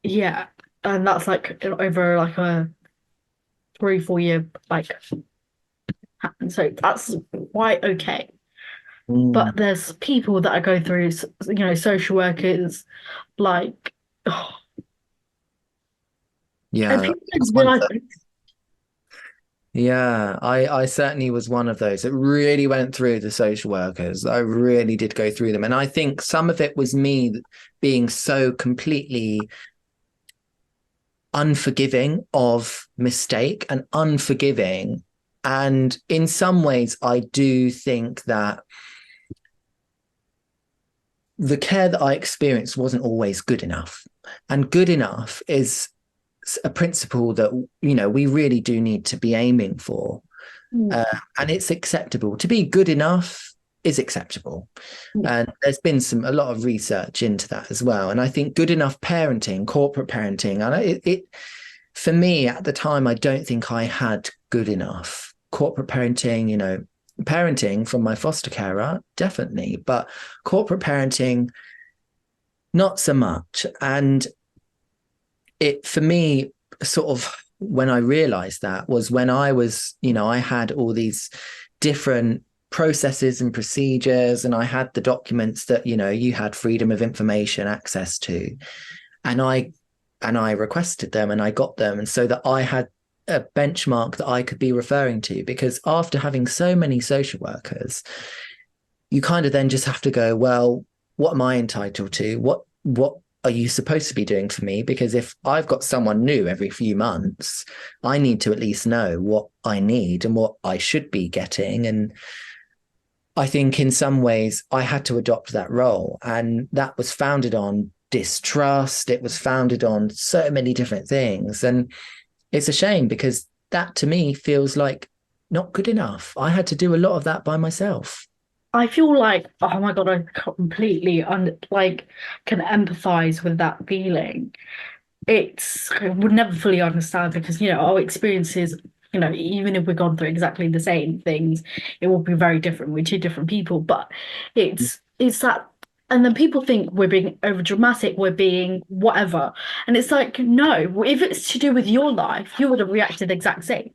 Yeah. And that's over a 3, 4 year and so that's quite okay. Mm. But there's people that I go through, social workers, like, oh, and Yeah, people that's don't one. realize, Yeah, I certainly was one of those that really went through the social workers. I really did go through them. And I think some of it was me being so completely unforgiving of mistake and unforgiving. And in some ways, I do think that the care that I experienced wasn't always good enough. And good enough is a principle that we really do need to be aiming for, mm, and it's acceptable to be good enough is acceptable, and there's been a lot of research into that as well. And I think good enough parenting, corporate parenting, and it for me at the time, I don't think I had good enough corporate parenting. Parenting from my foster carer, definitely, but corporate parenting, not so much. And it for me sort of when I realized that was when I was, I had all these different processes and procedures, and I had the documents that, you had freedom of information access to. and I requested them and I got them, and so that I had a benchmark that I could be referring to. Because after having so many social workers, you kind of then just have to go, well, what am I entitled to? What are you supposed to be doing for me? Because if I've got someone new every few months, I need to at least know what I need and what I should be getting. And I think in some ways I had to adopt that role. And that was founded on distrust. It was founded on so many different things. And it's a shame because that to me feels like not good enough. I had to do a lot of that by myself. I feel like, oh my God, I completely like can empathize with that feeling. I would never fully understand because, our experiences, even if we've gone through exactly the same things, it will be very different. We're two different people, but it's that, and then people think we're being over dramatic, we're being whatever. And it's like, no, if it's to do with your life, you would have reacted the exact same.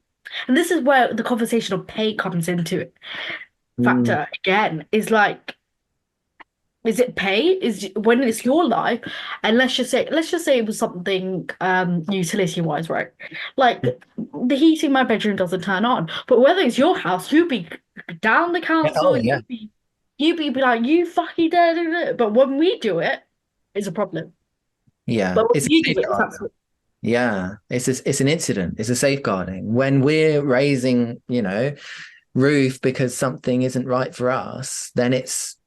And this is where the conversation of pay comes into it. Mm, Factor again, is like, is it pay? Is when it's your life, and let's just say it was something utility wise, right? Like the heating in my bedroom doesn't turn on, but whether it's your house, you'd be down the yeah, council, oh yeah. you'd be like, you fucking did. But when we do it, it's a problem. Yeah. But when It's a you do it, it's safeguarding. absolutely. Yeah. It's an incident. It's a safeguarding. When we're raising, roof because something isn't right for us, then it's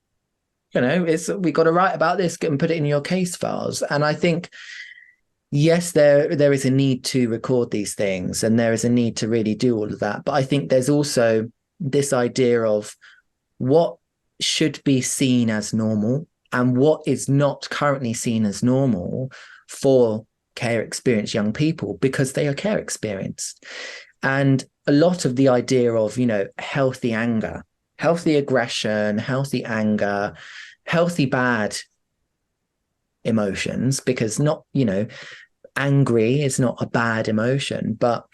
we got to write about this and put it in your case files. And I think yes, there is a need to record these things and there is a need to really do all of that. But I think there's also this idea of what should be seen as normal and what is not currently seen as normal for care experienced young people because they are care experienced. And a lot of the idea of, healthy anger, healthy aggression, healthy anger, healthy bad emotions, because not, angry is not a bad emotion, but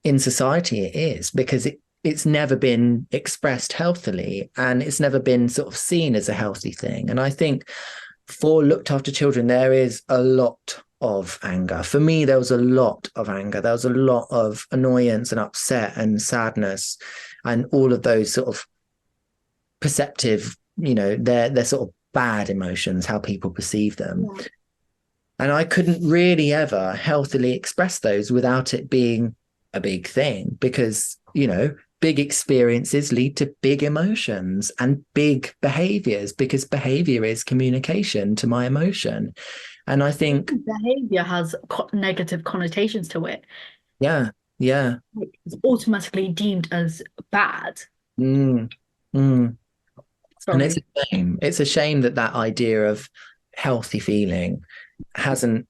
in society it is because it's never been expressed healthily and it's never been sort of seen as a healthy thing. And I think for looked after children, there is a lot of anger. For me, there was a lot of anger. There was a lot of annoyance and upset and sadness and all of those sort of perceptive, they're sort of bad emotions, how people perceive them. Yeah. And I couldn't really ever healthily express those without it being a big thing because, big experiences lead to big emotions and big behaviors because behavior is communication to my emotion. And I think, Behavior has negative connotations to it. yeah, yeah. It's automatically deemed as bad. Mm, mm. And it's Sorry. a shame. It's a shame that that idea of healthy feeling hasn't,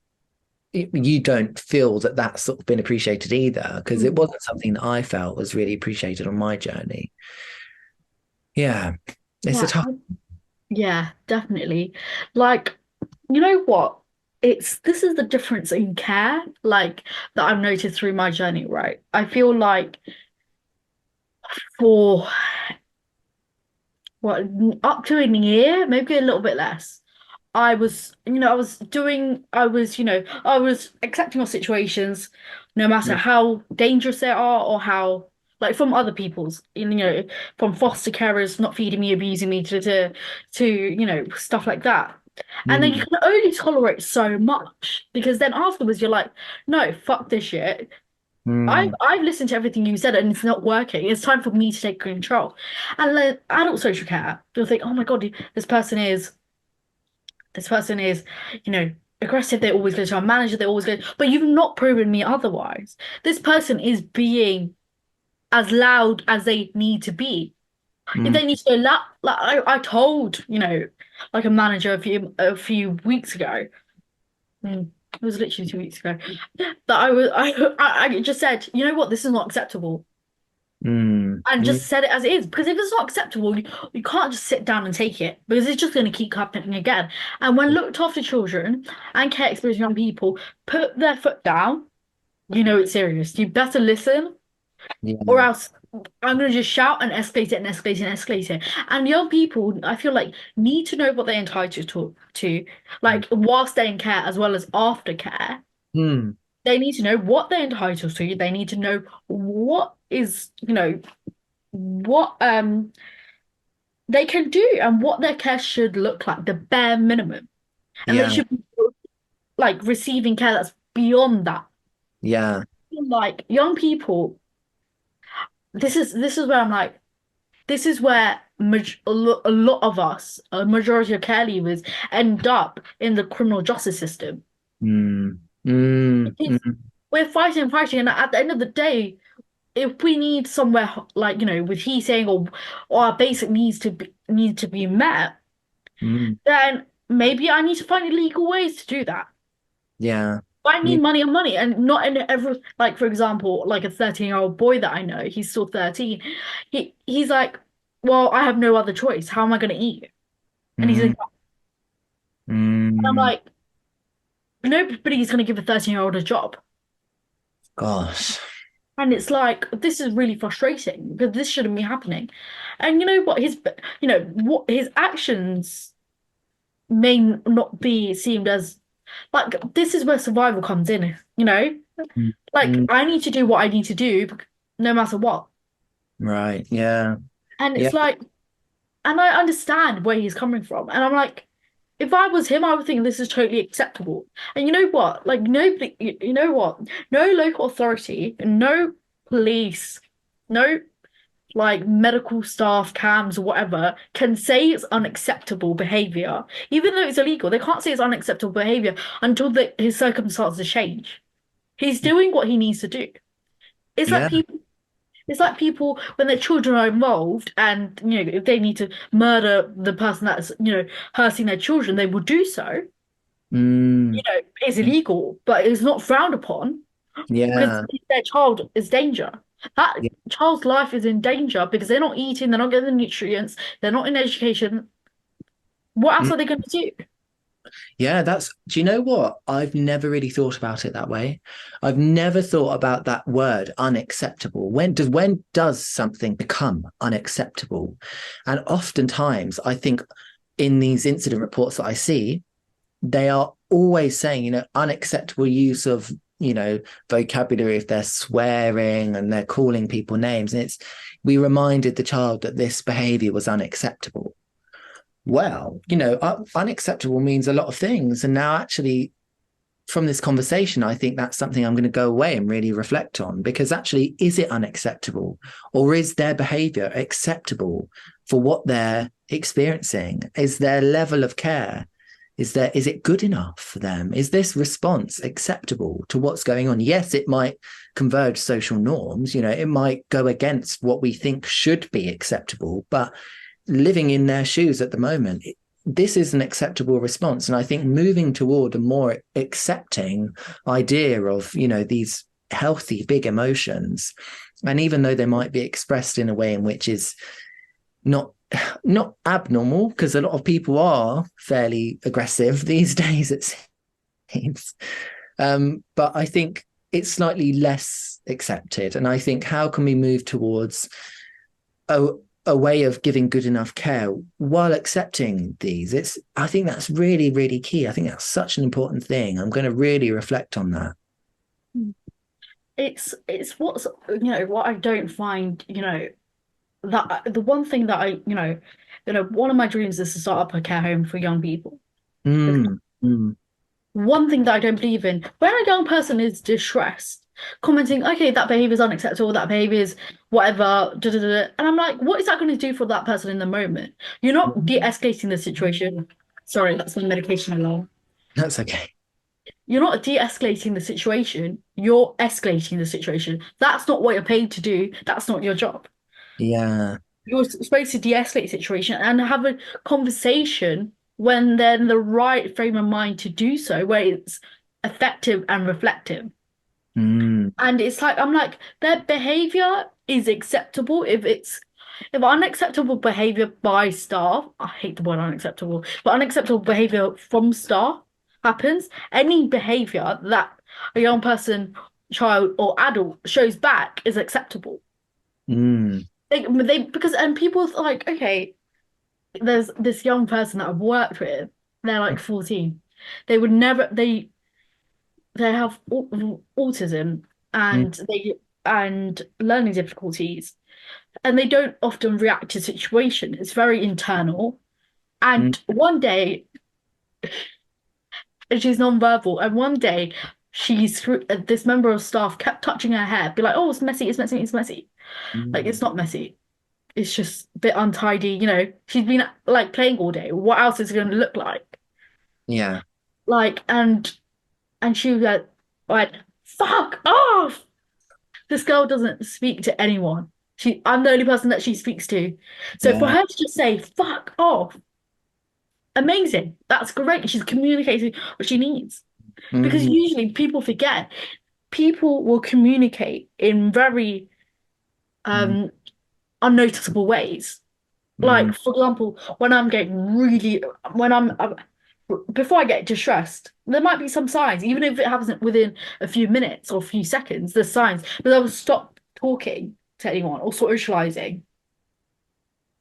you don't feel that that's sort of been appreciated either, because it wasn't something that I felt was really appreciated on my journey. Yeah, it's a Yeah, tough. yeah, definitely. Like, you know what? This is the difference in care, like that I've noticed through my journey, right? I feel like for what up to a year, maybe a little bit less. I was accepting of situations, no matter Mm, how dangerous they are or how, like from other people's, from foster carers not feeding me, abusing me to, stuff like that. And then you mm, can only tolerate so much because then afterwards you're like, no, fuck this shit. I've mm, I've listened to everything you said and it's not working. It's time for me to take control. And then adult social care, you'll think, oh my God, this person is, you know, aggressive. They always go to our manager. They always go, but you've not proven me otherwise. This person is being as loud as they need to be. If mm, they need to go loud, like I told, like a manager a few weeks ago. It was literally 2 weeks ago that I just said, you know what, this is not acceptable. mm, And mm, just said it as it is. Because if it's not acceptable, you can't just sit down and take it because it's just going to keep happening again. And when looked after children and care experienced young people put their foot down, you know it's serious. You better listen. or Yeah. else I'm gonna just shout and escalate it and escalate it and escalate it. And young people, I feel like, need to know what they're entitled to, like whilst they're in care as well as after care. Mm. They need to know what they're entitled to. They need to know what is, what they can do and what their care should look like, the bare minimum. And they Yeah. should be like receiving care that's beyond that. Yeah. Like young people, this is where I'm like, this is where a lot of us, a majority of care leavers, end up in the criminal justice system. Mm. Mm. Because Mm. we're fighting and fighting, and at the end of the day, if we need somewhere like, with he saying or our basic needs need to be met, Mm. then maybe I need to find illegal ways to do that. Yeah. I Yeah. need money and money, and not in every, like, for example, like a 13-year-old boy that I know, he's still 13. He's like, well, I have no other choice. How am I going to eat? And he's Mm. like, I'm Mm. like, nobody's going to give a 13-year-old a job. Gosh. And it's like, this is really frustrating because this shouldn't be happening. And you know what? What his actions may not be seemed as like, this is where survival comes in, you know? Mm. Like, Mm. I need to do what I need to do no matter what. Right. Yeah. And Yeah. it's like, and I understand where he's coming from. And I'm like, if I was him, I would think this is totally acceptable. And you know what? Like, nobody, you know what? No local authority, no police, no like medical staff, CAMs, or whatever, can say it's unacceptable behavior. Even though it's illegal, they can't say it's unacceptable behavior until his circumstances change. He's doing what he needs to do. It's like Yeah. people. It's like people when their children are involved, and if they need to murder the person that's hurting their children, they will do so. Mm. It's illegal, but it's not frowned upon because Yeah. their child is danger. That Yeah. child's life is in danger because they're not eating, they're not getting the nutrients, they're not in education. What else Mm. are they going to do? Yeah, do you know what? I've never really thought about it that way. I've never thought about that word unacceptable. When does something become unacceptable? And oftentimes I think in these incident reports that I see, they are always saying, unacceptable use of, vocabulary if they're swearing and they're calling people names. And we reminded the child that this behavior was unacceptable. Well, unacceptable means a lot of things. And now, actually, from this conversation, I think that's something I'm going to go away and really reflect on because actually, is it unacceptable or is their behavior acceptable for what they're experiencing? Is their level of care? Is it good enough for them? Is this response acceptable to what's going on? Yes, it might converge social norms, it might go against what we think should be acceptable, but living in their shoes at the moment, this is an acceptable response. And I think moving toward a more accepting idea of, these healthy, big emotions, and even though they might be expressed in a way in which is not abnormal, because a lot of people are fairly aggressive these days, it seems. But I think it's slightly less accepted. And I think how can we move towards a way of giving good enough care while accepting these? I think that's really, really key. I think that's such an important thing. I'm going to really reflect on that. It's what I don't find, that the one thing that one of my dreams is to start up a care home for young people. Mm. Mm. One thing that I don't believe in, when a young person is distressed, commenting, okay, that behavior is unacceptable, that behavior is whatever, da, da, da, da. And I'm like, what is that going to do for that person in the moment? You're not de-escalating the situation. Sorry, that's my medication alarm. That's okay. You're not de-escalating the situation, you're escalating the situation. That's not what you're paid to do. That's not your job. Yeah. You're supposed to de-escalate the situation and have a conversation when they're in the right frame of mind to do so, where it's effective and reflective. Mm. And it's like, I'm like, their behavior is acceptable if unacceptable behavior by staff, I hate the word unacceptable, but unacceptable behavior from staff happens, any behavior that a young person child or adult shows back is acceptable. Mm. They because and people are like, okay, there's this young person that I've worked with, they're like 14. They would never they have autism Mm. and they and learning difficulties and they don't often react to situation. It's very internal. Mm. And one day and she's non-verbal, and one day this member of staff kept touching her hair, be like, "Oh, it's messy, it's messy, it's messy." Like Mm. it's not messy. It's just a bit untidy. She's been like playing all day. What else is it going to look like? Yeah. Like, and she was like, "Fuck off!" This girl doesn't speak to anyone. I'm the only person that she speaks to. So for Yeah. her to just say "fuck off," amazing. That's great. She's communicating what she needs. Because Mm. usually people forget, people will communicate in very Mm. um unnoticeable ways. Mm. Like, for example, when before I get distressed, there might be some signs, even if it happens within a few minutes or a few seconds, there's signs, but I will stop talking to anyone or socializing.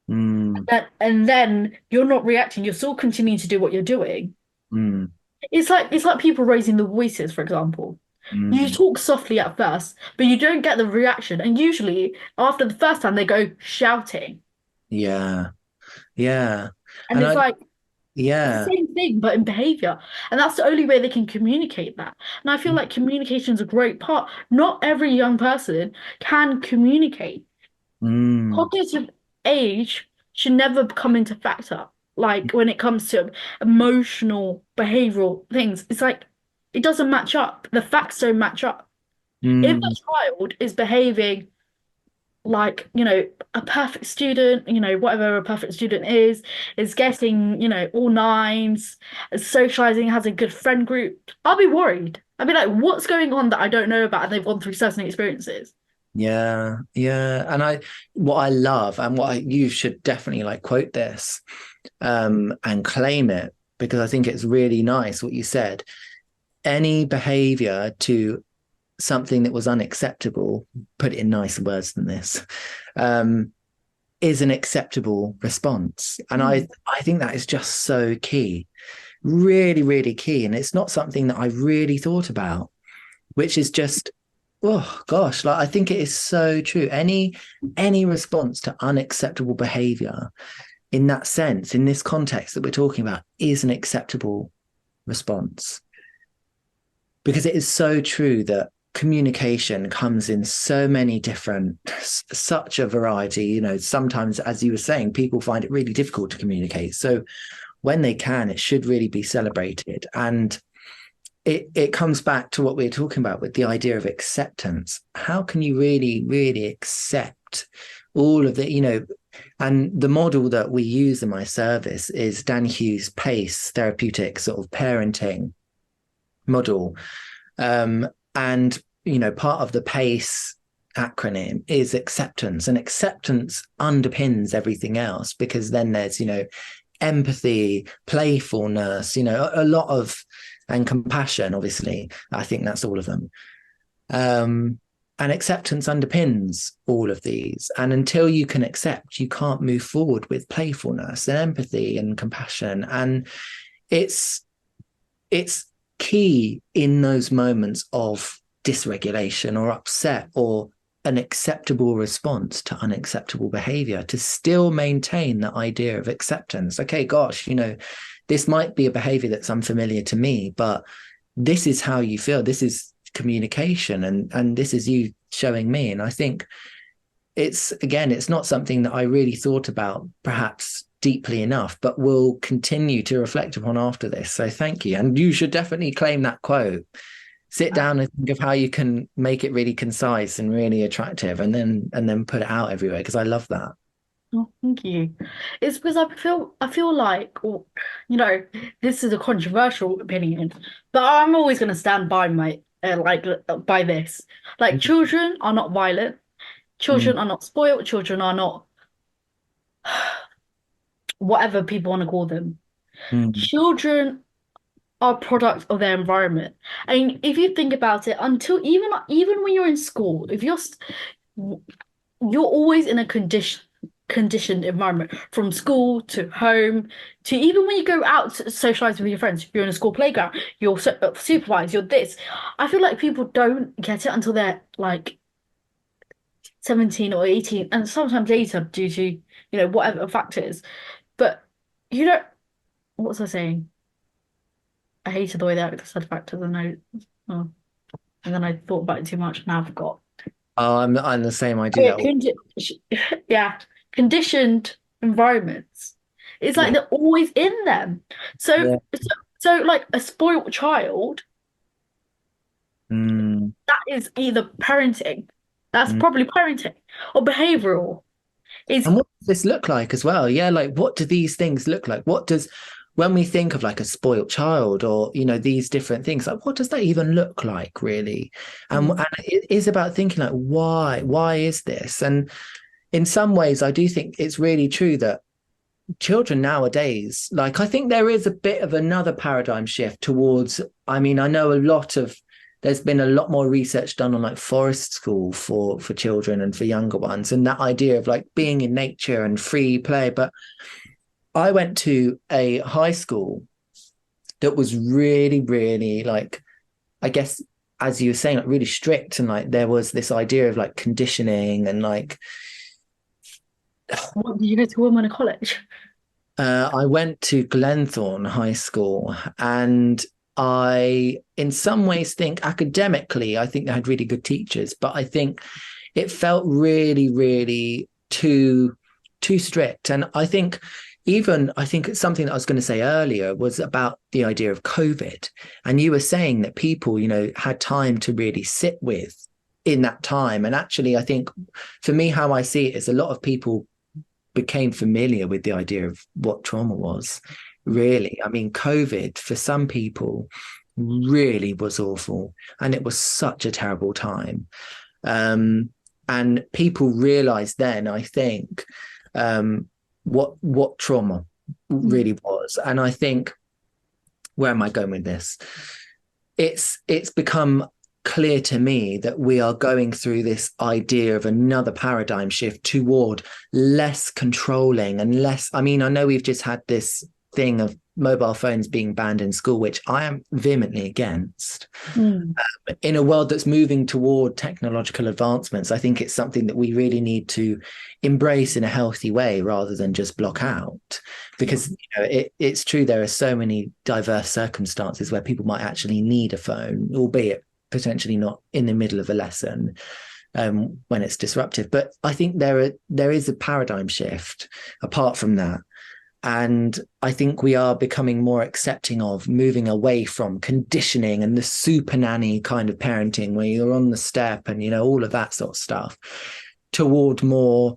Mm. And then you're not reacting, you're still continuing to do what you're doing. Mm. It's like people raising the voices, for example. You Mm. talk softly at first, but you don't get the reaction. And usually after the first time they go shouting. Yeah. Yeah. And And it's I, like it's the yeah. same thing, but in behavior. And that's the only way they can communicate that. And I feel like communication is a great part. Not every young person can communicate. Mm. Cognitive age should never come into factor. Like when it comes to emotional, behavioral things, it's like it doesn't match up. The facts don't match up. If Mm. a child is behaving like, a perfect student, whatever a perfect student is getting, all nines, socializing, has a good friend group, I'll be worried. I'll be like, what's going on that I don't know about? And they've gone through certain experiences. Yeah. Yeah. And what I love and you should definitely like quote this, and claim it because I think it's really nice what you said. Any behavior to something that was unacceptable, put it in nicer words than this, um, is an acceptable response. And Mm. I think that is just so key, really, really key. And it's not something that I really thought about, which is just, oh gosh, like I think it is so true. Any response to unacceptable behavior in that sense, in this context that we're talking about, is an acceptable response. Because it is so true that communication comes in so many different, such a variety. Sometimes, as you were saying, people find it really difficult to communicate. So when they can, it should really be celebrated. And it comes back to what we were talking about with the idea of acceptance. How can you really, really accept all of the, and the model that we use in my service is Dan Hughes' PACE therapeutic sort of parenting model. And part of the PACE acronym is acceptance, and acceptance underpins everything else because then there's empathy, playfulness, a lot of, and compassion, obviously. I think that's all of them. And acceptance underpins all of these. And until you can accept, you can't move forward with playfulness and empathy and compassion. And it's key in those moments of dysregulation or upset or an acceptable response to unacceptable behavior to still maintain the idea of acceptance. Okay, gosh, this might be a behavior that's unfamiliar to me, but this is how you feel. This is communication, and this is you showing me. And I think it's not something that I really thought about perhaps deeply enough, but will continue to reflect upon after this. So thank you. And you should definitely claim that quote. Sit down and think of how you can make it really concise and really attractive, and then put it out everywhere, because I love that. Oh, thank you. It's because I feel like, this is a controversial opinion, but I'm always going to stand by my by this. Like, children are not violent. Mm. Children are not spoiled. Children are not whatever people want to call them. Mm. Children are products of their environment. And if you think about it, until even when you're in school, if you're always in a conditioned environment from school to home to even when you go out to socialize with your friends. If you're in a school playground, you're supervised, you're this. I feel like people don't get it until they're like 17 or 18, and sometimes later due to, whatever factors. But you don't, what was I saying? I hated the way they said factors, oh, and then I thought about it too much, now I forgot. Oh, I'm the same. I do Yeah, that. yeah, conditioned environments. It's like Yeah. they're always in them. So, Yeah. so, so like a spoiled child, Mm, that is either parenting, that's mm. probably parenting, or behavioral. Is And what does this look like as well? Yeah, like what do these things look like? When we think of like a spoilt child or, these different things, like what does that even look like really? And it is about thinking like, why is this? And in some ways, I do think it's really true that children nowadays, like I think there is a bit of another paradigm shift towards, I mean, I know there's been a lot more research done on like forest school for children and for younger ones, and that idea of like being in nature and free play. But I went to a high school that was really, really like, I guess, as you were saying, like really strict. And like there was this idea of like conditioning and like, what did you go to women college? I went to Glenthorne High School, and I, in some ways, think academically, I think they had really good teachers, but I think it felt really, really too strict. And I think it's something that I was going to say earlier was about the idea of COVID. And you were saying that people, had time to really sit with in that time. And actually, I think for me, how I see it is a lot of people became familiar with the idea of what trauma was, really. I mean, COVID for some people really was awful, and it was such a terrible time. And people realized then, I think, what trauma really was. And I think, where am I going with this? It's become clear to me that we are going through this idea of another paradigm shift toward less controlling and less. I mean, I know we've just had this thing of mobile phones being banned in school, which I am vehemently against. In a world that's moving toward technological advancements, I think it's something that we really need to embrace in a healthy way rather than just block out. Because it's true, there are so many diverse circumstances where people might actually need a phone, albeit potentially not in the middle of a lesson, when it's disruptive. But I think there is a paradigm shift apart from that. And I think we are becoming more accepting of moving away from conditioning and the super nanny kind of parenting where you're on the step and, all of that sort of stuff, toward more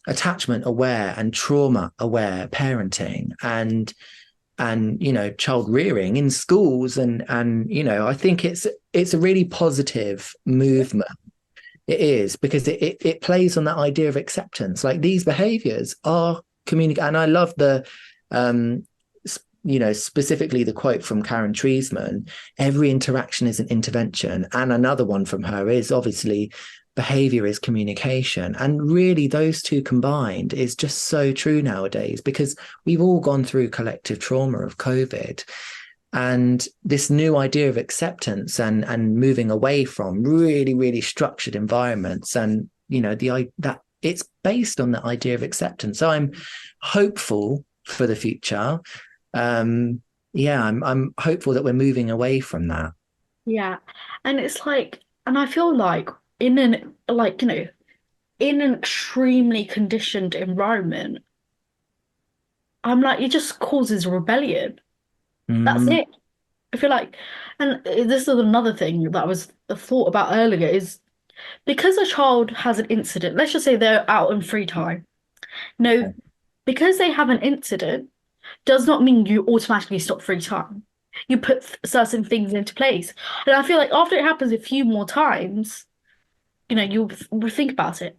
attachment aware and trauma aware parenting and child rearing in schools. And I think it's a really positive movement. It is, because it plays on that idea of acceptance. Like these behaviors are communicate. And I love the specifically the quote from Karen Treisman: every interaction is an intervention. And another one from her is obviously behavior is communication. And really those two combined is just so true nowadays, because we've all gone through collective trauma of COVID. And this new idea of acceptance and moving away from really, really structured environments, and that it's based on the idea of acceptance. So I'm hopeful for the future. I'm hopeful that we're moving away from that. Yeah. And it's like, and I feel like in an like, in an extremely conditioned environment, I'm like, it just causes rebellion. That's Mm, it. I feel like, and this is another thing that I was thought about earlier is because a child has an incident, let's just say they're out on free time. No, because they have an incident does not mean you automatically stop free time. You put certain things into place. And I feel like after it happens a few more times, you will think about it.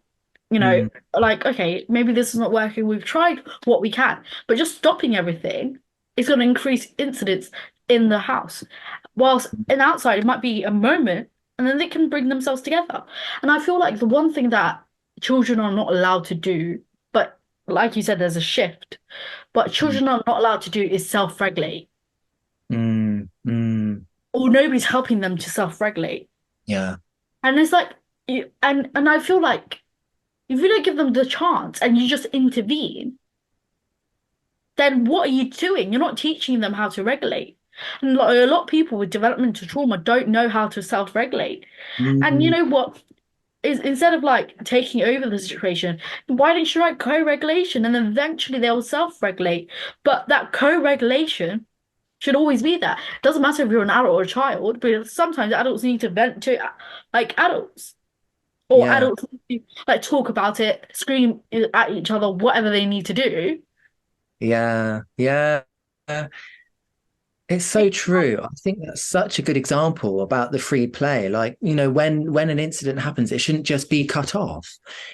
mm, Like, okay, maybe this is not working. We've tried what we can, but just stopping everything is going to increase incidents in the house. Whilst in outside, it might be a moment and then they can bring themselves together. And I feel like the one thing that children are not allowed to do, but like you said, there's a shift, but Mm, children are not allowed to do is self-regulate, mm, mm. or nobody's helping them to self-regulate. Yeah. And it's like, and I feel like if you don't give them the chance and you just intervene, then what are you doing? You're not teaching them how to regulate. And a lot of people with developmental trauma don't know how to self-regulate. And you Mm, know what? Is instead of like taking over the situation, why don't you write co-regulation and then eventually they'll self-regulate? But that co-regulation should always be there. It doesn't matter if you're an adult or a child, but sometimes adults need to vent to like adults. Or yeah. adults need to like talk about it, scream at each other, whatever they need to do. Yeah. Yeah. It's so true. I think that's such a good example about the free play. Like, when an incident happens, it shouldn't just be cut off.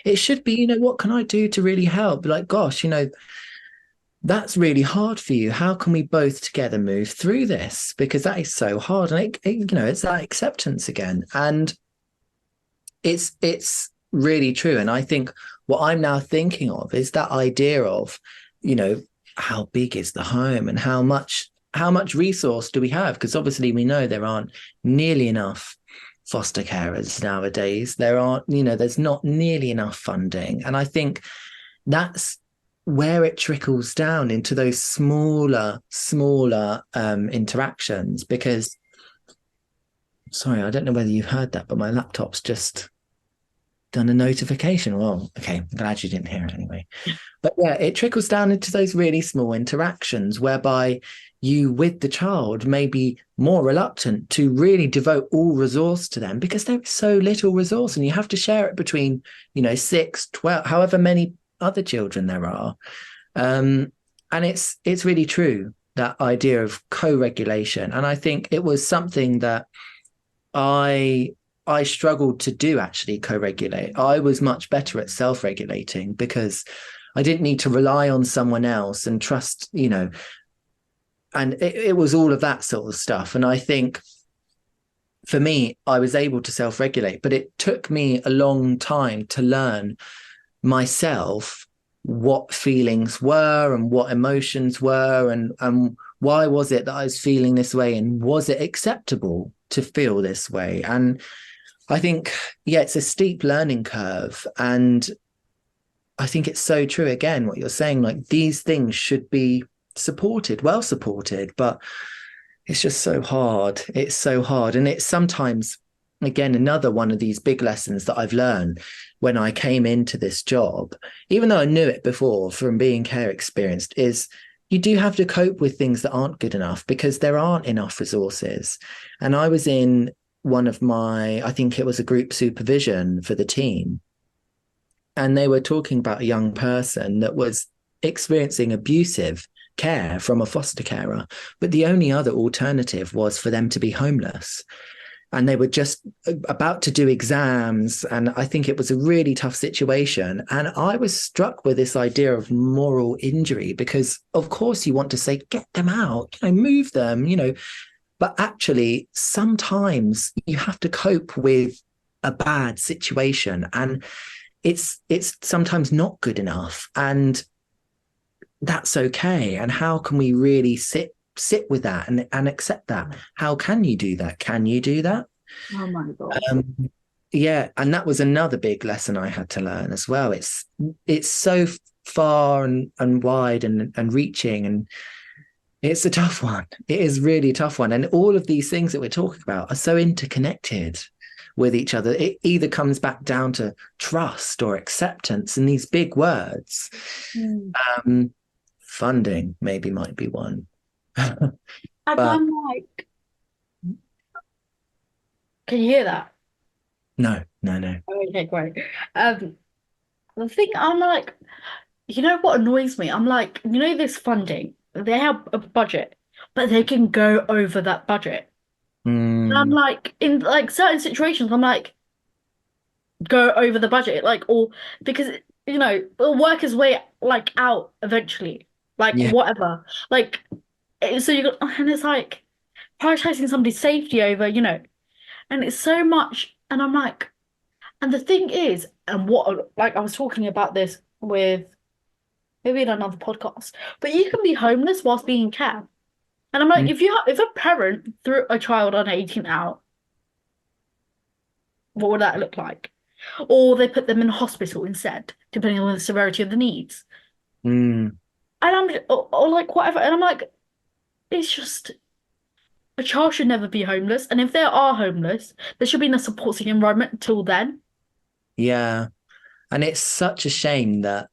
It should be, what can I do to really help? Like, gosh, that's really hard for you. How can we both together move through this? Because that is so hard. And it's that acceptance again. And it's really true. And I think what I'm now thinking of is that idea of, you know, how big is the home and how much resource do we have? Because obviously we know there aren't nearly enough foster carers nowadays. There's not nearly enough funding. And I think that's where it trickles down into those smaller interactions. Because, sorry, I don't know whether you've heard that, but my laptop's just done a notification. Well, okay, I'm glad you didn't hear it anyway. But yeah, it trickles down into those really small interactions whereby you, with the child, may be more reluctant to really devote all resource to them because there is so little resource and you have to share it between, 6, 12, however many other children there are. And it's really true, that idea of co-regulation. And I think it was something that I struggled to do, actually, co-regulate. I was much better at self-regulating because I didn't need to rely on someone else and trust, and it was all of that sort of stuff. And I think for me, I was able to self-regulate, but it took me a long time to learn myself what feelings were and what emotions were and why was it that I was feeling this way and was it acceptable to feel this way. And I think, yeah, it's a steep learning curve. And I think it's so true, again, what you're saying, like these things should be supported, well supported, but it's just so hard. It's so hard. And it's sometimes, again, another one of these big lessons that I've learned when I came into this job, even though I knew it before from being care experienced, is you do have to cope with things that aren't good enough because there aren't enough resources. And I was in I think it was a group supervision for the team. And they were talking about a young person that was experiencing abusive care from a foster carer. But the only other alternative was for them to be homeless. And they were just about to do exams. And I think it was a really tough situation. And I was struck with this idea of moral injury because, of course, you want to say, get them out, move them, but actually, sometimes you have to cope with a bad situation. And it's sometimes not good enough. And that's okay. And how can we really sit with that and accept that? How can you do that? Can you do that? Oh my God. Yeah, and that was another big lesson I had to learn as well. It's so far and wide and reaching, and it's a tough one. It is really a tough one. And all of these things that we're talking about are so interconnected with each other. It either comes back down to trust or acceptance and these big words. Funding maybe might be one. And But I'm like, can you hear that? no. Okay, great. The thing I'm like, you know what annoys me? I'm like, this funding, they have a budget, but they can go over that budget. And I'm Mm, like, in like certain situations, I'm like, go over the budget, like, or because it'll work his way like out eventually, like yeah. whatever. Like, so you got, and it's like. prioritizing somebody's safety over, and it's so much. And I'm like, and the thing is, and what, like, I was talking about this with maybe in another podcast, but you can be homeless whilst being in care. And I'm like, Mm. if a parent threw a child under 18 out, what would that look like? Or they put them in hospital instead, depending on the severity of the needs. Mm. And or like whatever. And I'm like, it's just a child should never be homeless. And if they are homeless, there should be in a supporting environment until then. Yeah. And it's such a shame that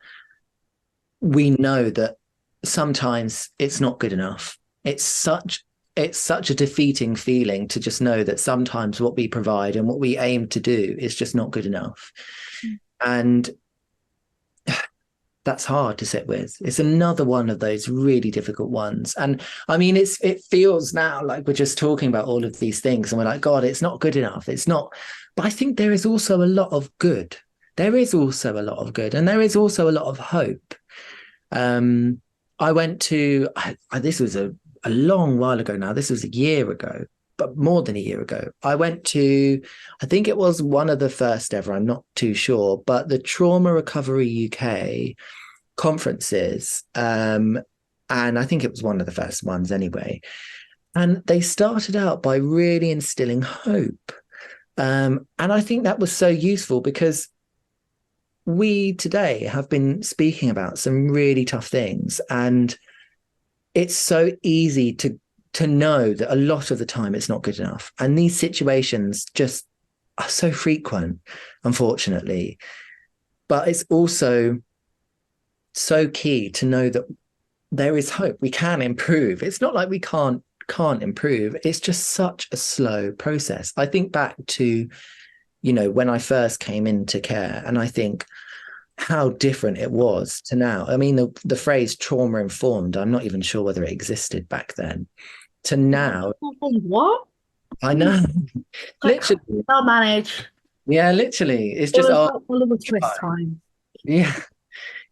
we know that sometimes it's not good enough. It's such a defeating feeling to just know that sometimes what we provide and what we aim to do is just not good enough. And that's hard to sit with. It's another one of those really difficult ones. And I mean, it feels now like we're just talking about all of these things and we're like, God, it's not good enough. It's not. But I think there is also a lot of good. There is also a lot of good, and there is also a lot of hope. Um, I went to this was a long while ago now. This was a year ago, but more than a year ago. I went to, I think it was one of the first ever, I'm not too sure, but the Trauma Recovery UK conferences. And I think it was one of the first ones anyway. And they started out by really instilling hope. And I think that was so useful because we today have been speaking about some really tough things, and it's so easy to know that a lot of the time it's not good enough, and these situations just are so frequent, unfortunately. But it's also so key to know that there is hope. We can improve. It's not like we can't improve. It's just such a slow process. I think back to, when I first came into care, and I think how different it was to now. I mean, the phrase trauma informed, I'm not even sure whether it existed back then. To now, What? I know, Like, literally, I'll manage. yeah, literally, it's It just was like a little twist try. time. Yeah.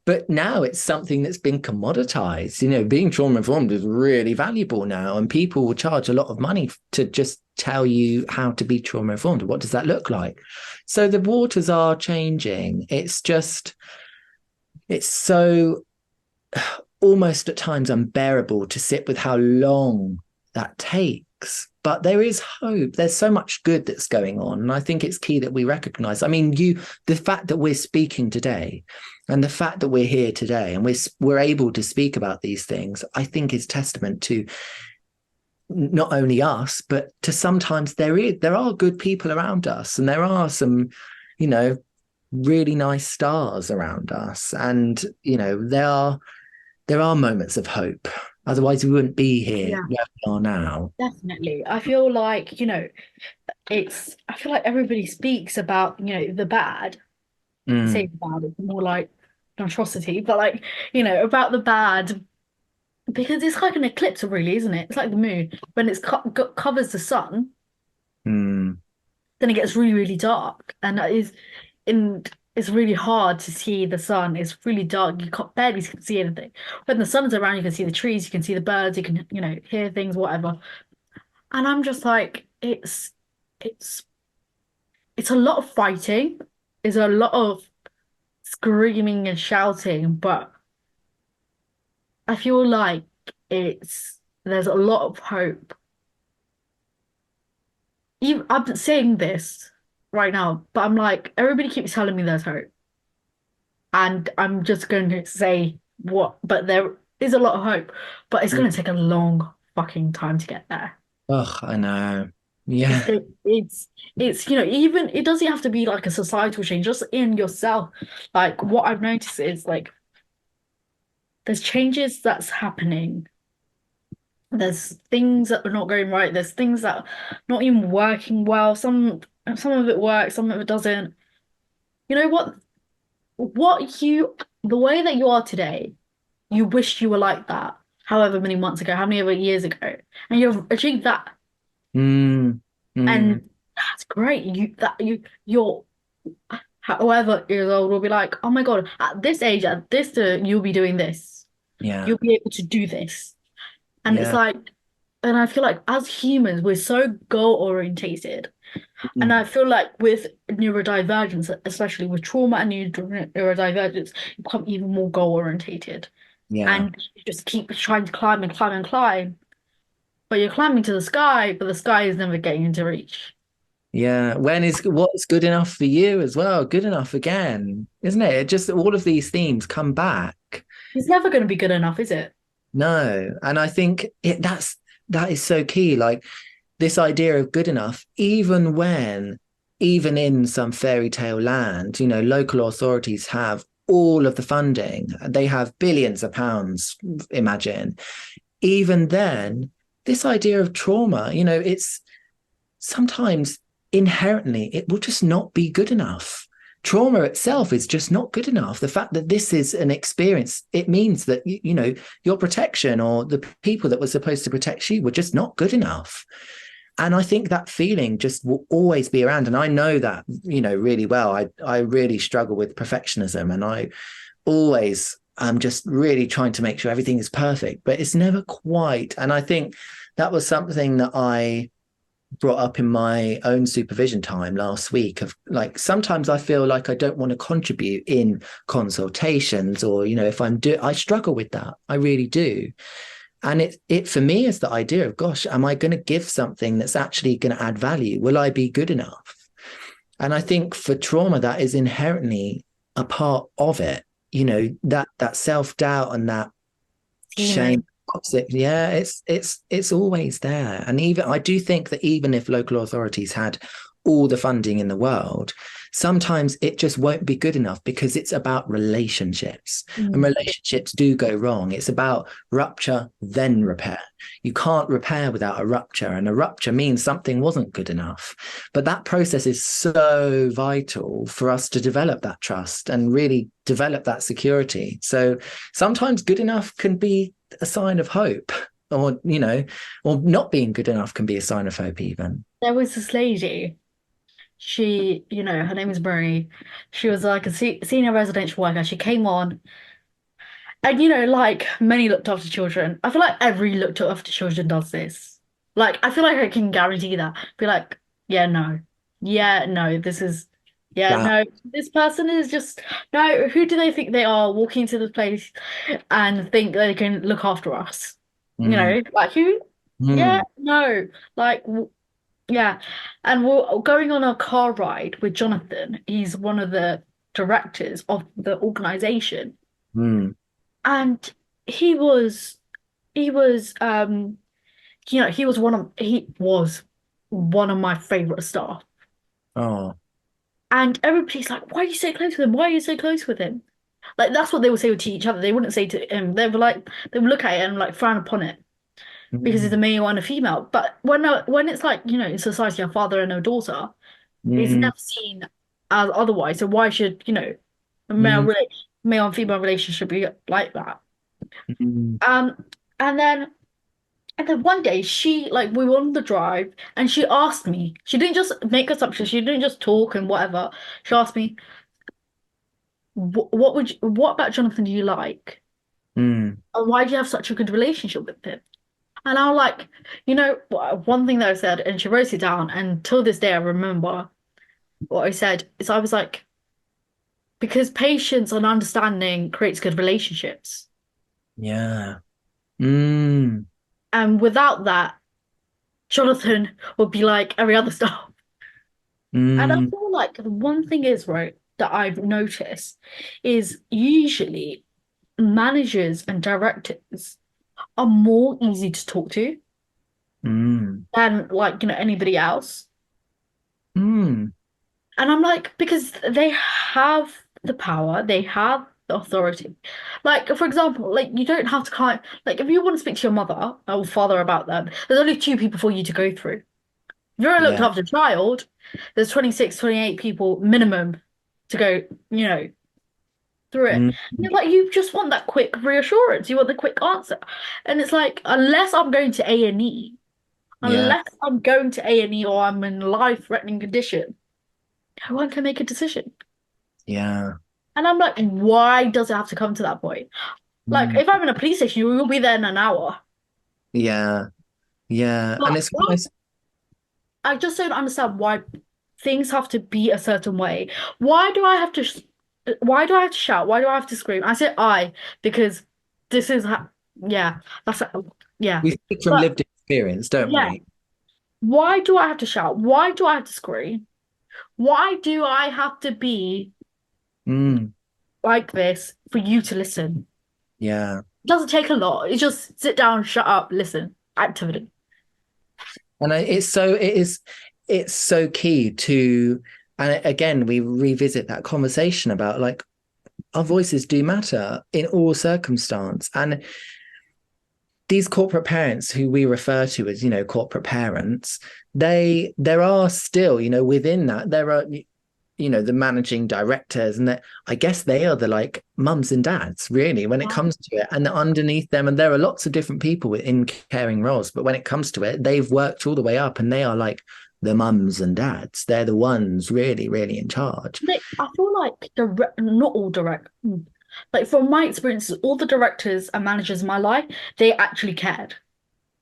But now it's something that's been commoditized. Being trauma informed is really valuable now, and people will charge a lot of money to just tell you how to be trauma informed. What does that look like? So the waters are changing. It's so almost at times unbearable to sit with how long that takes. But there is hope. There's so much good that's going on. And I think it's key that we recognize. I mean, the fact that we're speaking today and the fact that we're here today and we're able to speak about these things, I think is testament to not only us, but to sometimes there are good people around us, and there are some, really nice stars around us. And, there are moments of hope. Otherwise, we wouldn't be here Yeah, where we are now. definitely. I feel like, I feel like everybody speaks about, the bad. I say Mm, bad, it's more like an atrocity, but like, about the bad because it's like an eclipse, really, isn't it? It's like the moon. When it's covers the sun, mm, then it gets really, really dark. And it's really hard to see the sun. It's really dark. You can't barely see anything. When the sun's around, you can see the trees, you can see the birds, you can, hear things, whatever. And I'm just like, it's it's a lot of fighting. It's a lot of screaming and shouting, but I feel like there's a lot of hope. Even, I'm saying this right now, but I'm like, everybody keeps telling me there's hope. And I'm just going to say what, but there is a lot of hope, but it's going to take a long fucking time to get there. oh, I know. It's, Yeah. it, it's, even, it doesn't have to be like a societal change, just in yourself. Like, what I've noticed is like, there's changes that's happening. There's things that are not going right. There's things that are not even working well. Some of it works, some of it doesn't. You know what? The way that you are today, you wish you were like that. However many months ago, how many other years ago, and you've achieved that, Mm, mm, and that's great. You're however years old will be like, oh my God, at this age, at this, you'll be doing this. yeah. You'll be able to do this, and it's Yeah. like. and I feel like as humans, we're so goal orientated. And I Mm. feel like with neurodivergence, especially with trauma and neurodivergence, you become even more goal orientated. Yeah. And you just keep trying to climb and climb and climb. But you're climbing to the sky, but the sky is never getting into reach. Yeah. When is what's good enough for you as well? Good enough again, isn't it? It just all of these themes come back. It's never going to be good enough, is it? No. And I think that is so key. Like this idea of good enough, even in some fairy tale land, local authorities have all of the funding. They have billions of pounds, imagine. Even then, this idea of trauma, it's sometimes inherently it will just not be good enough. Trauma itself is just not good enough. The fact that this is an experience, it means that your protection or the people that were supposed to protect you were just not good enough. And I think that feeling just will always be around. And I know that, really well. I really struggle with perfectionism, and I always am just really trying to make sure everything is perfect, but it's never quite. And I think that was something that I brought up in my own supervision time last week of like sometimes I feel like I don't want to contribute in consultations, or if I struggle with that. I really do. And it for me is the idea of, gosh, am I going to give something that's actually going to add value? Will I be good enough? And I think for trauma, that is inherently a part of it. That self-doubt and that shame. Demon. Yeah, it's always there. And even I do think that even if local authorities had all the funding in the world, sometimes it just won't be good enough because it's about relationships. And Mm. relationships do go wrong. It's about rupture, then repair. You can't repair without a rupture, and a rupture means something wasn't good enough. But that process is so vital for us to develop that trust and really develop that security. So sometimes good enough can be a sign of hope, or not being good enough can be a sign of hope even. There was this lady. She, her name is Marie. She was like a se senior residential worker. She came on, and like many looked after children. I feel like every looked after children does this. Like, I feel like I can guarantee that. Be like, yeah, no, yeah, no, this is, yeah, That. no, this person is just, no, who do they think they are walking into this place and think they can look after us? Mm, Like who? Yeah, mm, no, like, yeah. And we're going on a car ride with Jonathan. He's one of the directors of the organization. mm. And he was he was he was one of my favorite staff. Oh, And everybody's like, why are you so close with him? Why are you so close with him? Like that's what they would say to each other. They wouldn't say to him. They would look at it and like frown upon it because it's a mm, male and a female. But when it's like, in society, a father and a daughter, it's mm, never seen as otherwise. So why should, a mm, male and female relationship be like that? mm, Um, and then one day we were on the drive and she asked me, she didn't just make assumptions, she didn't just talk and whatever. She asked me, what about Jonathan do you like? mm, And why do you have such a good relationship with him? And I was like, one thing that I said, and she wrote it down, and till this day I remember what I said, is I was like, because patience and understanding creates good relationships. yeah. Mm, And without that, Jonathan would be like every other staff. And I mm, feel like the one thing is, right, that I've noticed is usually managers and directors are more easy to talk to mm, than like, anybody else. mm. And I'm like, because they have the power, they have the authority. Like, for example, like you don't have to like if you want to speak to your mother or father about them, there's only two people for you to go through. If you're a looked Yeah. after child, there's 26, 28 people minimum to go, through it. Mm, And you're like, you just want that quick reassurance. You want the quick answer. And it's like, unless I'm going to A&E, yeah. unless I'm going to A&E or I'm in life-threatening condition, no one can make a decision. Yeah. And I'm like, why does it have to come to that point? Like, Mm, if I'm in a police station, you'll be there in an hour. yeah. Yeah. And But it's almost, I just don't understand why things have to be a certain way. Why do I have to why do I have to shout? Why do I have to scream? I say I because this is yeah, that's yeah. we speak from But lived experience, don't yeah, we? why do I have to shout? Why do I have to scream? Why do I have to be Mm, like this for you to listen? yeah. It doesn't take a lot. It's just sit down, shut up, listen. Activity. And it's so key to, and again, we revisit that conversation about like our voices do matter in all circumstance. And these corporate parents who we refer to as, corporate parents, there are still, within that, there are, the managing directors, and that I guess they are the like mums and dads, really, when it comes to it. And underneath them, and there are lots of different people in caring roles, but when it comes to it, they've worked all the way up and they are like the mums and dads. They're the ones really, really in charge. I feel like not all like from my experiences, all the directors and managers in my life, they actually cared.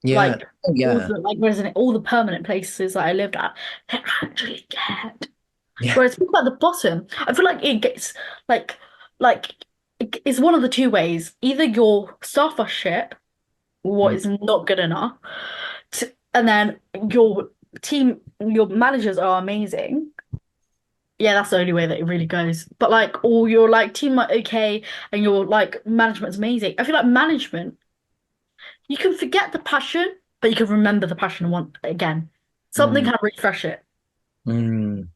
Yeah. Like Oh, all yeah. the all the permanent places that I lived at, they actually cared. Yeah. Whereas people at the bottom, I feel like it gets like like it's one of the two ways. Either your staff are shit, what Mm. is not good enough, and then your managers are amazing. Yeah, that's the only way that it really goes. But like all your like team are okay and your like management's amazing. I feel like management, you can forget the passion, but you can remember the passion one again. Something Mm. can refresh it. Mm.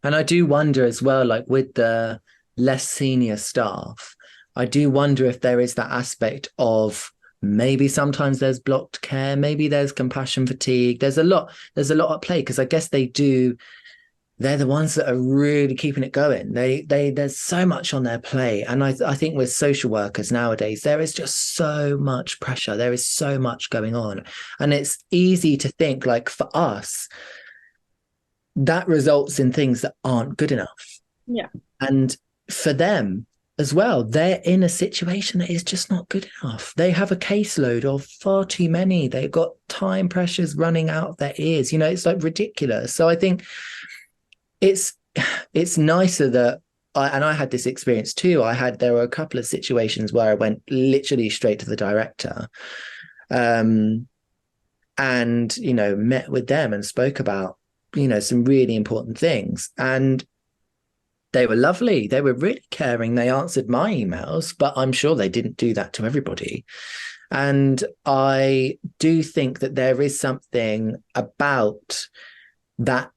And I do wonder as well, like with the less senior staff, I do wonder if there is that aspect of maybe sometimes there's blocked care, maybe there's compassion fatigue. There's a lot at play because I guess they're the ones that are really keeping it going. There's so much on their plate. And I think with social workers nowadays, there is just so much pressure. There is so much going on. And it's easy to think like for us, that results in things that aren't good enough. Yeah. And for them as well, they're in a situation that is just not good enough. They have a caseload of far too many. They've got time pressures running out of their ears. It's like ridiculous. So I think it's it's nicer that I had this experience too. There were a couple of situations where I went literally straight to the director, and met with them and spoke about some really important things, and they were lovely. They were really caring. They answered my emails, but I'm sure they didn't do that to everybody. And I do think that there is something about that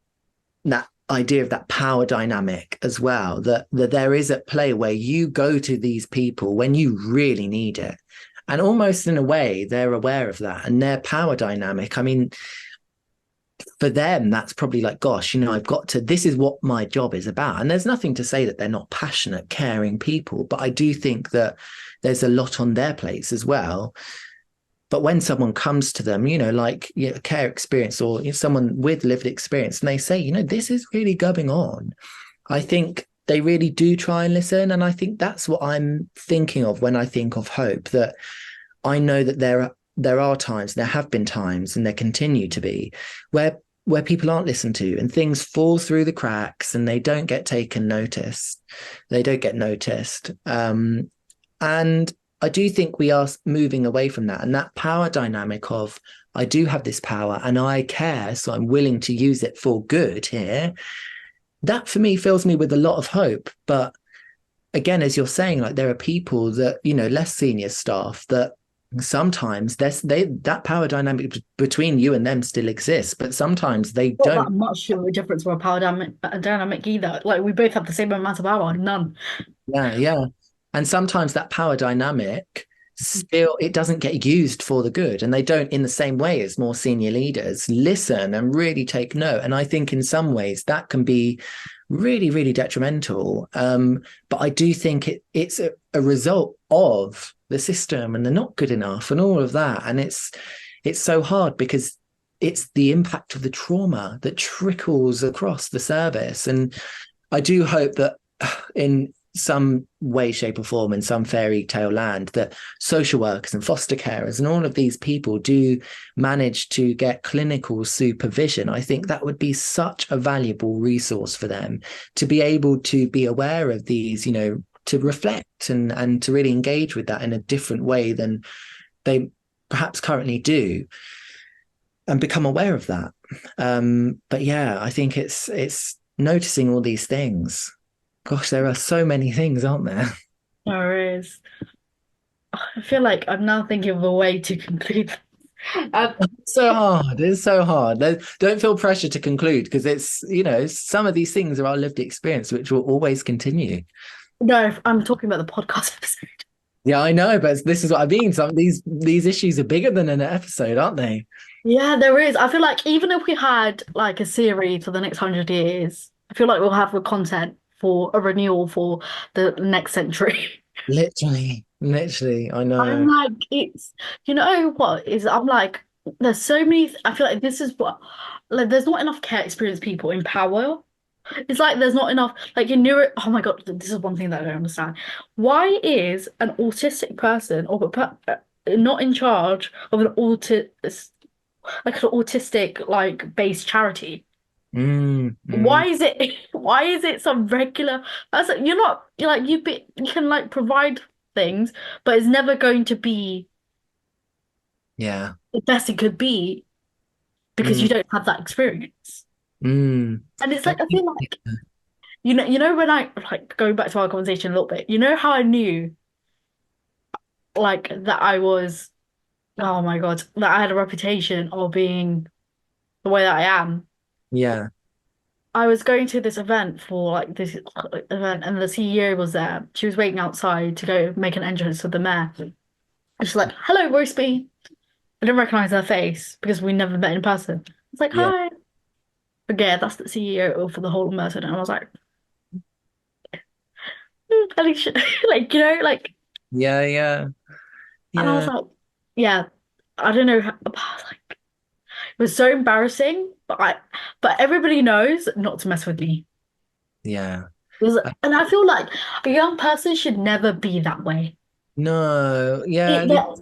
idea of that power dynamic as well, that there is at play where you go to these people when you really need it. And almost in a way, they're aware of that and their power dynamic. I mean, for them, that's probably like, gosh, this is what my job is about. And there's nothing to say that they're not passionate, caring people, but I do think that there's a lot on their plates as well. But when someone comes to them, care experience or someone with lived experience, and they say, this is really going on, I think they really do try and listen. And I think that's what I'm thinking of when I think of hope, that I know that there are times, there have been times, and there continue to be, where people aren't listened to and things fall through the cracks and they don't get taken notice. They don't get noticed. And I do think we are moving away from that, and that power dynamic of I do have this power and I care, so I'm willing to use it for good here. That for me fills me with a lot of hope. But again, as you're saying, like there are people that, less senior staff that sometimes that power dynamic between you and them still exists, but sometimes they Not don't. that much of a difference for a dynamic either. Like we both have the same amount of power, none. Yeah, yeah. And sometimes that power dynamic still, it doesn't get used for the good, and they don't, in the same way as more senior leaders, listen and really take note. And I think in some ways that can be really, really detrimental. But I do think it's a result of the system and the not good enough and all of that. And it's so hard because it's the impact of the trauma that trickles across the service. And I do hope that in some way, shape, or form in some fairy tale land that social workers and foster carers and all of these people do manage to get clinical supervision, I think that would be such a valuable resource for them to be able to be aware of these, to reflect and to really engage with that in a different way than they perhaps currently do, and become aware of that. But yeah, I think it's noticing all these things. Gosh, there are so many things, aren't there? There is. I feel like I'm now thinking of a way to conclude. Um, It's so hard. It's so hard. Don't feel pressure to conclude because some of these things are our lived experience, which will always continue. no, I'm talking about the podcast episode. Yeah, I know, but this is what I mean. Some of these issues are bigger than an episode, aren't they? Yeah, there is. I feel like even if we had like a series for the next 100 years, I feel like we'll have the content for a renewal for the next century. Literally, I I'm know. like, you know what is, I'm like, there's so many, I feel like this is what, like, there's not enough care experienced people in power. It's like there's not enough, like in oh my God, this is one thing that I don't understand. Why is an autistic person or not in charge of an like an autistic like based charity? Mm, mm, Why is it some regular person? You're like you can like provide things, but it's never going to be yeah. the best it could be because Mm, you don't have that experience. mm. And it's I like I think, feel like when I like going back to our conversation a little bit, you know how I knew like that I was, oh my God, that I had a reputation of being the way that I am. yeah, I was going to this event for like this event, and the CEO was there. She was waiting outside to go make an entrance with the mayor. And she's like, "Hello, Roasby." I didn't recognize her face because we never met in person. I was like, yeah, "Hi." But yeah, that's the CEO for the whole of Merton. And I was like, Alicia, like, yeah, yeah, and I was yeah, like, yeah, I don't know. Like, it was so embarrassing, but everybody knows not to mess with me. yeah. And I feel like a young person should never be that way. No, yeah, That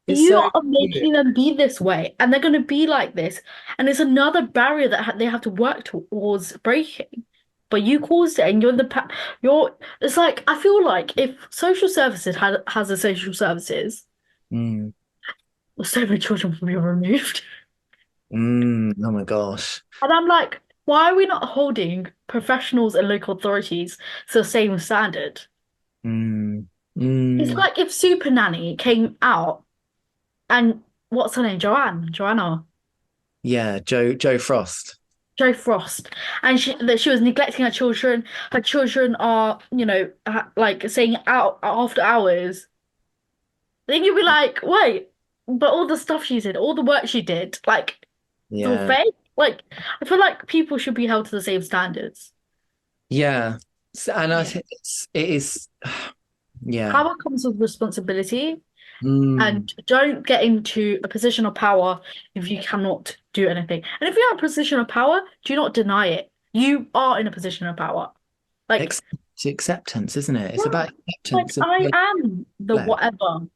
it's you so are cute. making them be this way, and they're going to be like this, and it's another barrier that they have to work towards breaking. But you caused it, and you're. It's like I feel like if social services has a social services, Mm, well, so many children will be removed. oh my gosh. And I'm like, why are we not holding professionals and local authorities to the same standard? Mm, It's mm, like if Super Nanny came out and what's her name? Joanna. yeah, Joe Frost. Jo Frost, and that she was neglecting her children. Her children are, like saying out after hours. Then you'd be like, wait, but all the stuff she did, all the work she did, like it's all Yeah, fake. Like I feel like people should be held to the same standards. yeah. And I Yeah. think it is, yeah. Power comes with responsibility, Mm, and don't get into a position of power if you cannot do anything. And if you're in a position of power, do not deny it. You are in a position of power. Like, acceptance, isn't it? It's yeah, about like acceptance of I the am the flesh. whatever.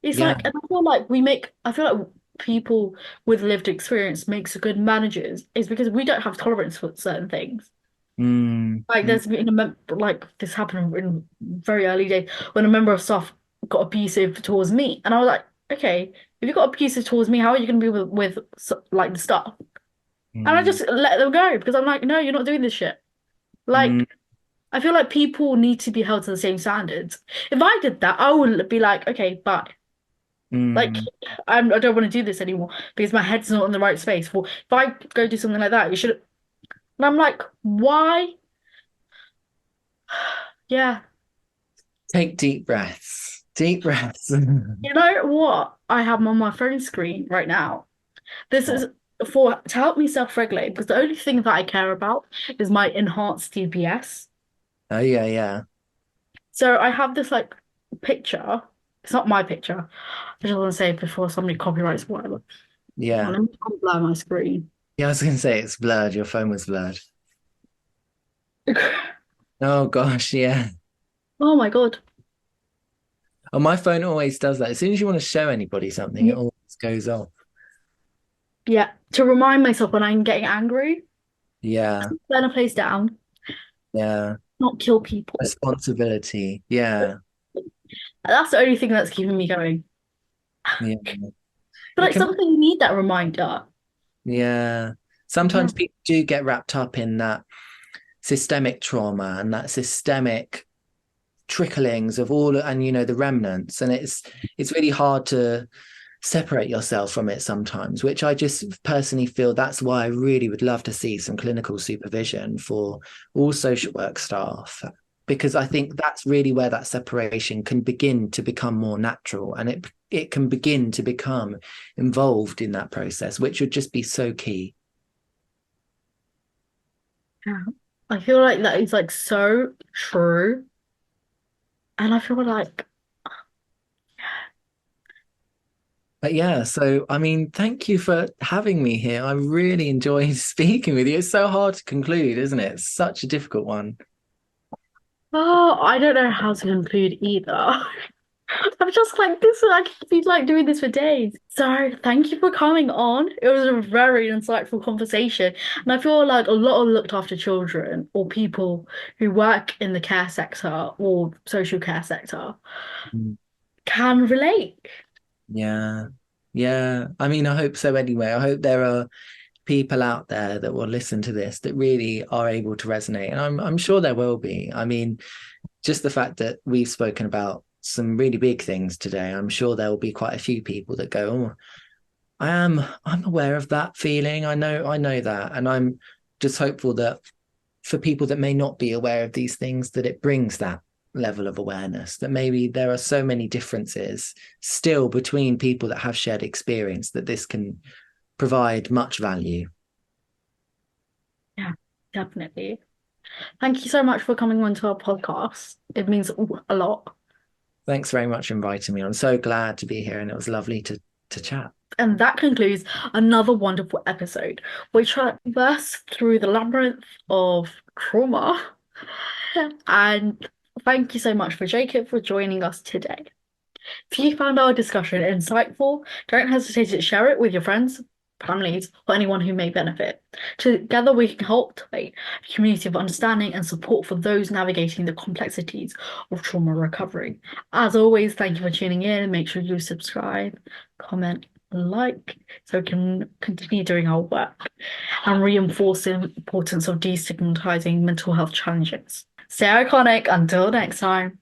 It's Yeah. like, and I feel like people with lived experience makes good managers is because we don't have tolerance for certain things. Mm, Like mm, there's been like this happened in very early days when a member of staff got abusive towards me, and I was like, okay, if you got abusive towards me, how are you going to be with like the staff? And I mm, just let them go because I'm like, no, you're not doing this shit. mm, Like I feel like people need to be held to the same standards. If I did that, I would be like, okay, bye. Like mm. I don't want to do this anymore because my head's not in the right space. Well, if I go do something like that, you should. And I'm like, why? Yeah. Take deep breaths. Deep breaths. You know what I have on my phone screen right now? This What? is for to help me self-regulate because the only thing that I care about is my enhanced DBS. Oh yeah, yeah, So I have this like picture. It's not my picture. I just want to say before somebody copyrights whatever. Well, yeah. let me blur my screen. Yeah, I was gonna say it's blurred. Your phone was blurred. Oh gosh, yeah. Oh my God. Oh, my phone always does that. As soon as you want to show anybody something, it Yeah. always goes off. Yeah. To remind myself when I'm getting angry, Yeah, burn a place down, yeah. not kill people. Responsibility. Yeah, That's the only thing that's keeping me going. yeah. But It like can, something you need that reminder. yeah. Yeah. Sometimes people do get wrapped up in that systemic trauma and that systemic tricklings of all, and the remnants, and it's really hard to separate yourself from it sometimes, which I just personally feel that's why I really would love to see some clinical supervision for all social work staff, because I think that's really where that separation can begin to become more natural, and it can begin to become involved in that process, which would just be so key. Yeah. I feel like that is like so true. And I feel like, But yeah, so I mean, thank you for having me here. I really enjoyed speaking with you. It's so hard to conclude, isn't it? It's such a difficult one. oh, I don't know how to conclude either. I'm just like this. I could be like doing this for days. So thank you for coming on. It was a very insightful conversation, and I feel like a lot of looked after children or people who work in the care sector or social care sector Mm. can relate. Yeah. Yeah. I mean, I hope so anyway. I hope there are people out there that will listen to this that really are able to resonate. And I'm sure there will be. I mean, just the fact that we've spoken about some really big things today, I'm sure there will be quite a few people that go, oh, I'm aware of that feeling. I know that. And I'm just hopeful that for people that may not be aware of these things, that it brings that level of awareness, that maybe there are so many differences still between people that have shared experience, that this can provide much value. Yeah, definitely. Thank you so much for coming on to our podcast. It means a lot. Thanks very much for inviting me. I'm so glad to be here, and it was lovely to chat. And that concludes another wonderful episode. We traverse through the labyrinth of trauma. And thank you so much for Jacob for joining us today. If you found our discussion insightful, don't hesitate to share it with your friends, families, or anyone who may benefit. Together, we can help cultivate a community of understanding and support for those navigating the complexities of trauma recovery. As always, thank you for tuning in. Make sure you subscribe, comment, like, so we can continue doing our work and reinforce the importance of destigmatizing mental health challenges. Stay iconic until next time.